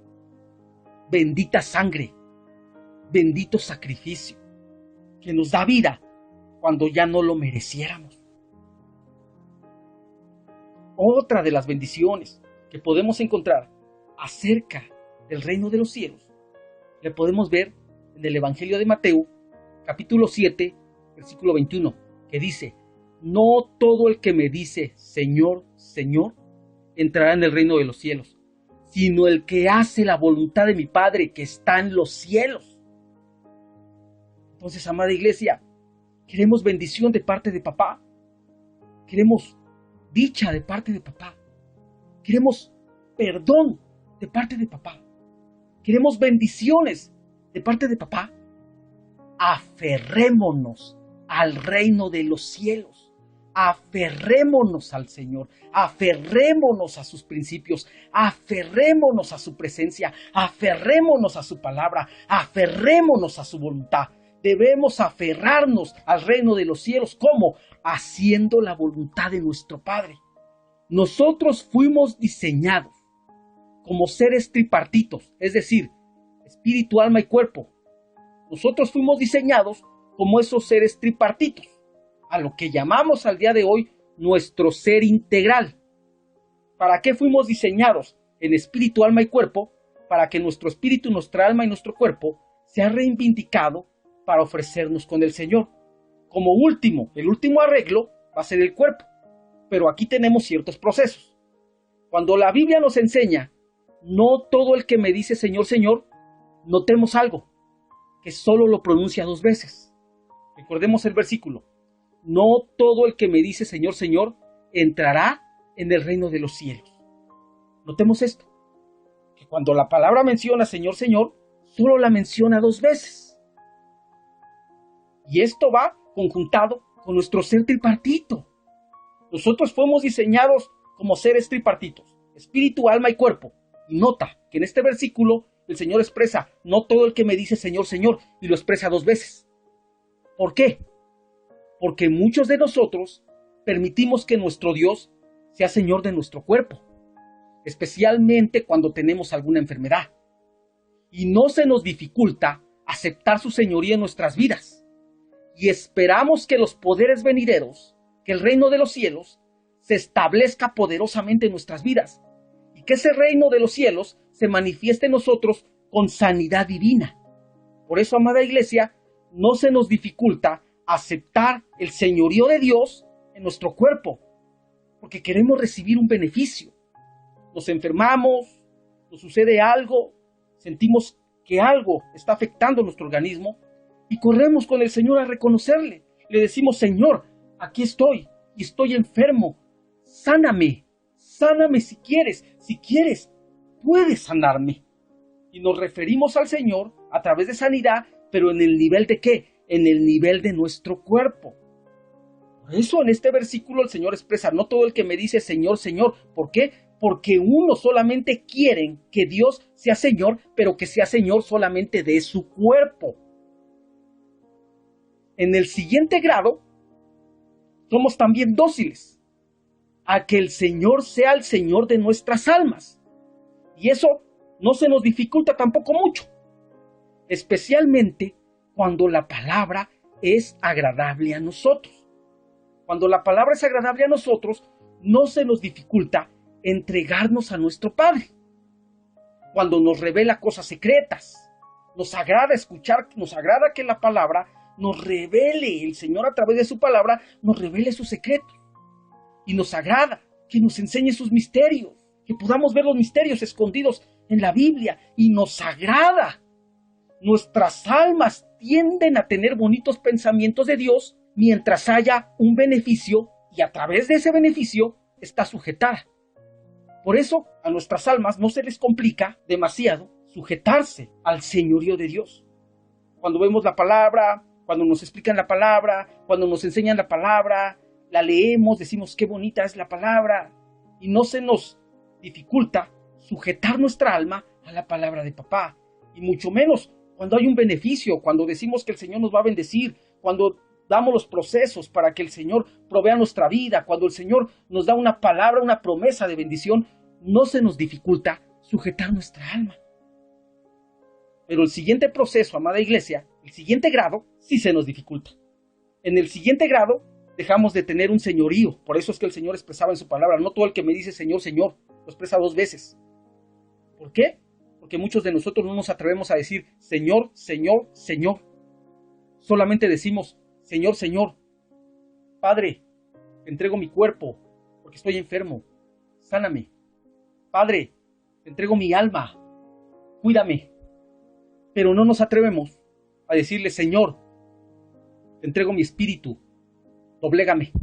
Bendita sangre, bendito sacrificio, que nos da vida cuando ya no lo mereciéramos. Otra de las bendiciones que podemos encontrar acerca del reino de los cielos le podemos ver en el Evangelio de Mateo, capítulo 7, versículo 21, que dice: no todo el que me dice Señor, Señor, entrará en el reino de los cielos, sino el que hace la voluntad de mi Padre que está en los cielos. Entonces, amada iglesia, queremos bendición de parte de papá, queremos dicha de parte de papá, queremos perdón de parte de papá, queremos bendiciones de parte de papá. Aferrémonos al reino de los cielos, aferrémonos al Señor, aferrémonos a sus principios, aferrémonos a su presencia, aferrémonos a su palabra, aferrémonos a su voluntad. Debemos aferrarnos al reino de los cielos. ¿Cómo? Haciendo la voluntad de nuestro Padre. Nosotros fuimos diseñados como seres tripartitos, es decir, espíritu, alma y cuerpo. Nosotros fuimos diseñados como esos seres tripartitos, a lo que llamamos al día de hoy nuestro ser integral. ¿Para qué fuimos diseñados en espíritu, alma y cuerpo? Para que nuestro espíritu, nuestra alma y nuestro cuerpo sea reivindicado para ofrecernos con el Señor. Como último, el último arreglo va a ser el cuerpo, pero aquí tenemos ciertos procesos. Cuando la Biblia nos enseña, no todo el que me dice Señor, Señor, notemos algo, que solo lo pronuncia 2 veces. Recordemos el versículo: no todo el que me dice Señor, Señor, entrará en el reino de los cielos. Notemos esto, que cuando la palabra menciona Señor, Señor, solo la menciona 2 veces. Y esto va conjuntado con nuestro ser tripartito. Nosotros fuimos diseñados como seres tripartitos, espíritu, alma y cuerpo. Y nota que en este versículo el Señor expresa: no todo el que me dice Señor, Señor, y lo expresa 2 veces. ¿Por qué? Porque muchos de nosotros permitimos que nuestro Dios sea Señor de nuestro cuerpo, especialmente cuando tenemos alguna enfermedad. Y no se nos dificulta aceptar su señoría en nuestras vidas. Y esperamos que los poderes venideros, que el reino de los cielos, se establezca poderosamente en nuestras vidas. Y que ese reino de los cielos se manifieste en nosotros con sanidad divina. Por eso, amada iglesia, no se nos dificulta aceptar el señorío de Dios en nuestro cuerpo, porque queremos recibir un beneficio. Nos enfermamos, nos sucede algo, sentimos que algo está afectando nuestro organismo y corremos con el Señor a reconocerle. Le decimos: Señor, aquí estoy y estoy enfermo, sáname, sáname si quieres, puedes sanarme. Y nos referimos al Señor a través de sanidad, pero en el nivel de ¿qué? En el nivel de nuestro cuerpo. Por eso en este versículo el Señor expresa: no todo el que me dice Señor, Señor. ¿Por qué? Porque unos solamente quieren que Dios sea Señor, pero que sea Señor solamente de su cuerpo. En el siguiente grado, somos también dóciles a que el Señor sea el Señor de nuestras almas. Y eso no se nos dificulta tampoco mucho, especialmente cuando la palabra es agradable a nosotros. Cuando la palabra es agradable a nosotros, no se nos dificulta entregarnos a nuestro Padre. Cuando nos revela cosas secretas, nos agrada escuchar, nos agrada que la palabra nos revele, el Señor a través de su palabra nos revele sus secretos. Y nos agrada que nos enseñe sus misterios, que podamos ver los misterios escondidos en la Biblia. Y nos agrada. Nuestras almas tienden a tener bonitos pensamientos de Dios mientras haya un beneficio y a través de ese beneficio está sujetada. Por eso a nuestras almas no se les complica demasiado sujetarse al señorío de Dios. Cuando vemos la palabra, cuando nos explican la palabra, cuando nos enseñan la palabra, la leemos, decimos qué bonita es la palabra, y no se nos dificulta sujetar nuestra alma a la palabra de papá, y mucho menos cuando hay un beneficio, cuando decimos que el Señor nos va a bendecir, cuando damos los procesos para que el Señor provea nuestra vida, cuando el Señor nos da una palabra, una promesa de bendición, no se nos dificulta sujetar nuestra alma. Pero el siguiente proceso, amada iglesia, el siguiente grado, sí se nos dificulta. En el siguiente grado, dejamos de tener un señorío. Por eso es que el Señor expresaba en su palabra, no todo el que me dice Señor, Señor, lo expresa 2 veces. ¿Por qué? Porque muchos de nosotros no nos atrevemos a decir Señor, Señor, Señor. Solamente decimos Señor, Señor. Padre, te entrego mi cuerpo porque estoy enfermo. Sáname. Padre, te entrego mi alma. Cuídame. Pero no nos atrevemos a decirle Señor, te entrego mi espíritu. Doblégame.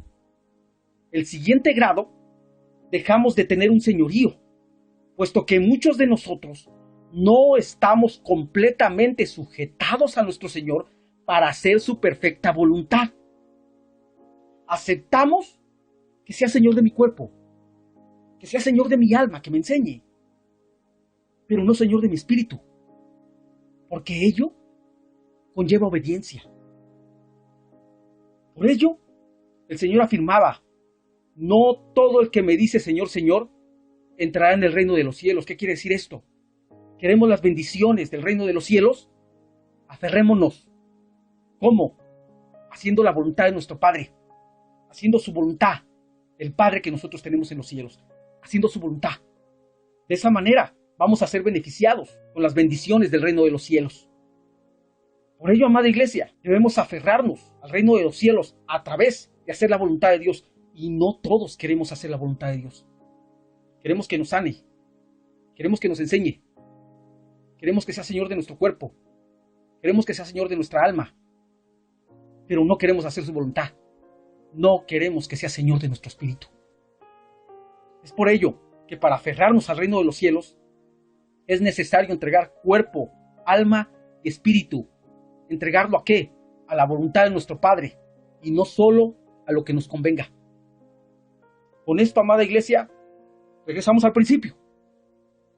El siguiente grado, dejamos de tener un señorío, puesto que muchos de nosotros no estamos completamente sujetados a nuestro Señor para hacer su perfecta voluntad. Aceptamos que sea Señor de mi cuerpo, que sea Señor de mi alma, que me enseñe, pero no Señor de mi espíritu, porque ello conlleva obediencia. Por ello, el Señor afirmaba, no todo el que me dice Señor, Señor, entrará en el reino de los cielos. ¿Qué quiere decir esto? ¿Queremos las bendiciones del reino de los cielos? Aferrémonos. ¿Cómo? Haciendo la voluntad de nuestro Padre, haciendo su voluntad, el Padre que nosotros tenemos en los cielos, haciendo su voluntad. De esa manera vamos a ser beneficiados con las bendiciones del reino de los cielos. Por ello, amada iglesia, debemos aferrarnos al reino de los cielos a través de hacer la voluntad de Dios. Y no todos queremos hacer la voluntad de Dios. Queremos que nos sane, queremos que nos enseñe, queremos que sea Señor de nuestro cuerpo, queremos que sea Señor de nuestra alma, pero no queremos hacer su voluntad. No queremos que sea Señor de nuestro espíritu. Es por ello que para aferrarnos al reino de los cielos es necesario entregar cuerpo, alma y espíritu. ¿Entregarlo a qué? A la voluntad de nuestro Padre y no solo a lo que nos convenga. Con esto, amada iglesia, regresamos al principio.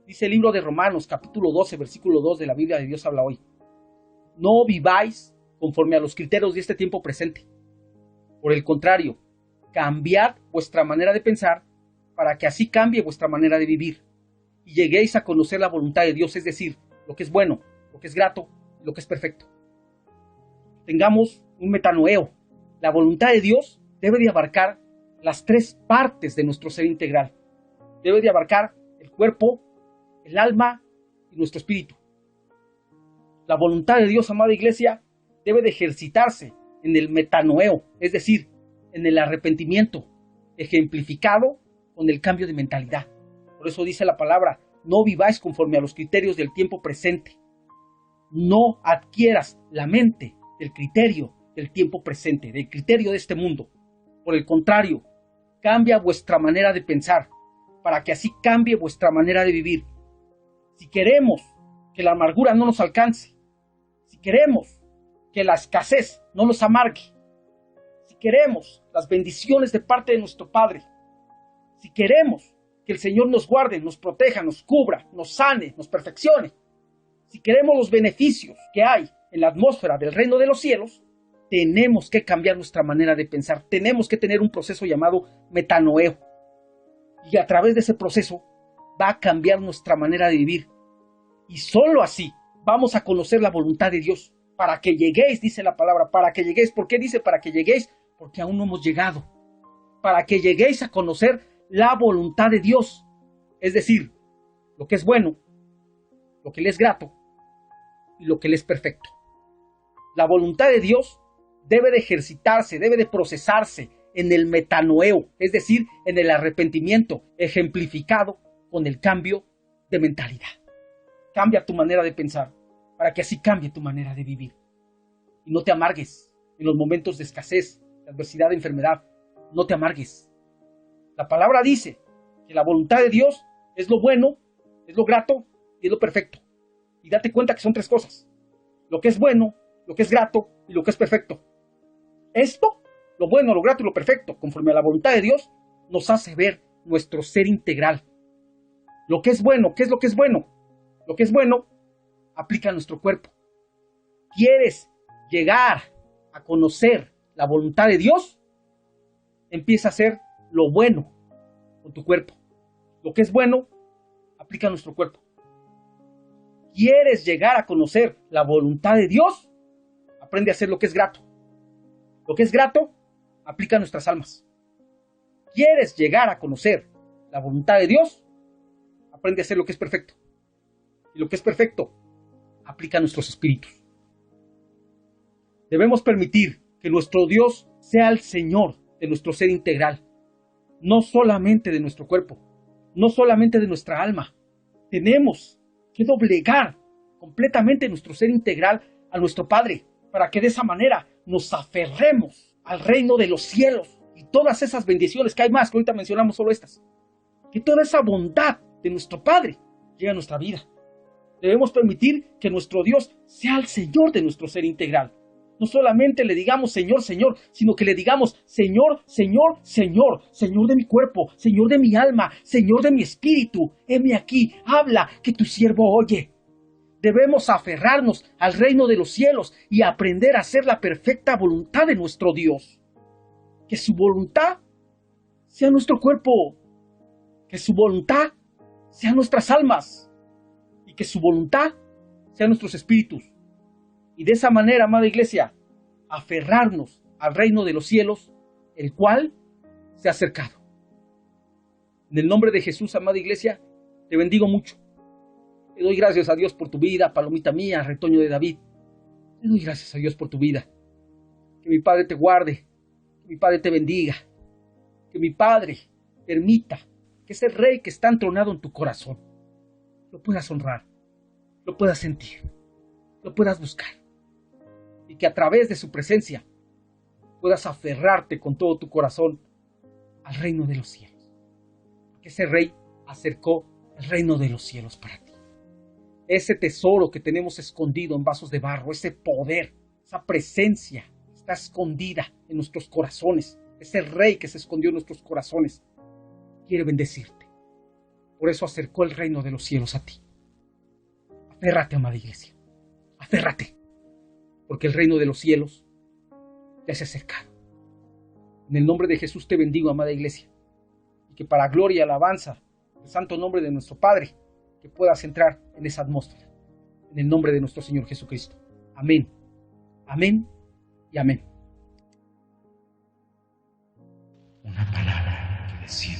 Dice el libro de Romanos, capítulo 12, versículo 2 de la Biblia de Dios habla hoy. No viváis conforme a los criterios de este tiempo presente. Por el contrario, cambiad vuestra manera de pensar para que así cambie vuestra manera de vivir y lleguéis a conocer la voluntad de Dios, es decir, lo que es bueno, lo que es grato y lo que es perfecto. Tengamos un metanoeo. La voluntad de Dios debe de abarcar las 3 partes de nuestro ser integral. Debe de abarcar el cuerpo, el alma y nuestro espíritu. La voluntad de Dios, amada iglesia, debe de ejercitarse en el metanoeo, es decir, en el arrepentimiento, ejemplificado con el cambio de mentalidad. Por eso dice la palabra, no viváis conforme a los criterios del tiempo presente. No adquieras la mente del criterio del tiempo presente, del criterio de este mundo. Por el contrario, cambia vuestra manera de pensar, para que así cambie vuestra manera de vivir. Si queremos que la amargura no nos alcance, si queremos que la escasez no nos amargue, si queremos las bendiciones de parte de nuestro Padre, si queremos que el Señor nos guarde, nos proteja, nos cubra, nos sane, nos perfeccione, si queremos los beneficios que hay en la atmósfera del reino de los cielos, tenemos que cambiar nuestra manera de pensar, tenemos que tener un proceso llamado metanoeo. Y a través de ese proceso va a cambiar nuestra manera de vivir. Y solo así vamos a conocer la voluntad de Dios. Para que lleguéis, dice la palabra, para que lleguéis. ¿Por qué dice para que lleguéis? Porque aún no hemos llegado. para que lleguéis a conocer la voluntad de Dios, es decir, lo que es bueno, lo que le es grato y lo que le es perfecto. La voluntad de Dios debe de ejercitarse, debe de procesarse en el metanoeo, es decir, en el arrepentimiento, ejemplificado con el cambio de mentalidad. Cambia tu manera de pensar para que así cambie tu manera de vivir. Y no te amargues en los momentos de escasez, de adversidad, de enfermedad. No te amargues. La palabra dice que la voluntad de Dios es lo bueno, es lo grato y es lo perfecto. Y date cuenta que son tres cosas: lo que es bueno, lo que es grato y lo que es perfecto. Esto, lo bueno, lo grato y lo perfecto, conforme a la voluntad de Dios, nos hace ver nuestro ser integral. Lo que es bueno, ¿qué es lo que es bueno? Lo que es bueno aplica a nuestro cuerpo. ¿Quieres llegar a conocer la voluntad de Dios? Empieza a hacer lo bueno con tu cuerpo. Lo que es bueno aplica a nuestro cuerpo. ¿Quieres llegar a conocer la voluntad de Dios? Aprende a hacer lo que es grato. Lo que es grato aplica a nuestras almas. ¿Quieres llegar a conocer la voluntad de Dios? Aprende a hacer lo que es perfecto. Y lo que es perfecto aplica a nuestros espíritus. Debemos permitir que nuestro Dios sea el Señor de nuestro ser integral, no solamente de nuestro cuerpo, no solamente de nuestra alma. Tenemos que doblegar completamente nuestro ser integral a nuestro Padre, para que de esa manera nos aferremos al reino de los cielos y todas esas bendiciones que hay más, que ahorita mencionamos solo estas. Que toda esa bondad de nuestro Padre llegue a nuestra vida. Debemos permitir que nuestro Dios sea el Señor de nuestro ser integral. No solamente le digamos Señor, Señor, sino que le digamos Señor, Señor, Señor, Señor de mi cuerpo, Señor de mi alma, Señor de mi espíritu. Heme aquí, habla, que tu siervo oye. Debemos aferrarnos al reino de los cielos y aprender a hacer la perfecta voluntad de nuestro Dios. Que su voluntad sea nuestro cuerpo, que su voluntad sea nuestras almas y que su voluntad sea nuestros espíritus. Y de esa manera, amada iglesia, aferrarnos al reino de los cielos, el cual se ha acercado. En el nombre de Jesús, amada iglesia, te bendigo mucho. Te doy gracias a Dios por tu vida, palomita mía, retoño de David. Te doy gracias a Dios por tu vida. Que mi Padre te guarde, que mi Padre te bendiga, que mi Padre permita que ese Rey que está entronado en tu corazón lo puedas honrar, lo puedas sentir, lo puedas buscar. Y que a través de su presencia puedas aferrarte con todo tu corazón al reino de los cielos. Que ese Rey acercó el reino de los cielos para ti. Ese tesoro que tenemos escondido en vasos de barro, ese poder, esa presencia está escondida en nuestros corazones. Ese Rey que se escondió en nuestros corazones quiere bendecirte. Por eso acercó el reino de los cielos a ti. Aférrate, amada iglesia. Aférrate. Porque el reino de los cielos ya se ha acercado. En el nombre de Jesús te bendigo, amada iglesia. Y que para gloria y alabanza del santo nombre de nuestro Padre, que puedas entrar en esa atmósfera. En el nombre de nuestro Señor Jesucristo. Amén. Amén y amén. Una palabra que desciende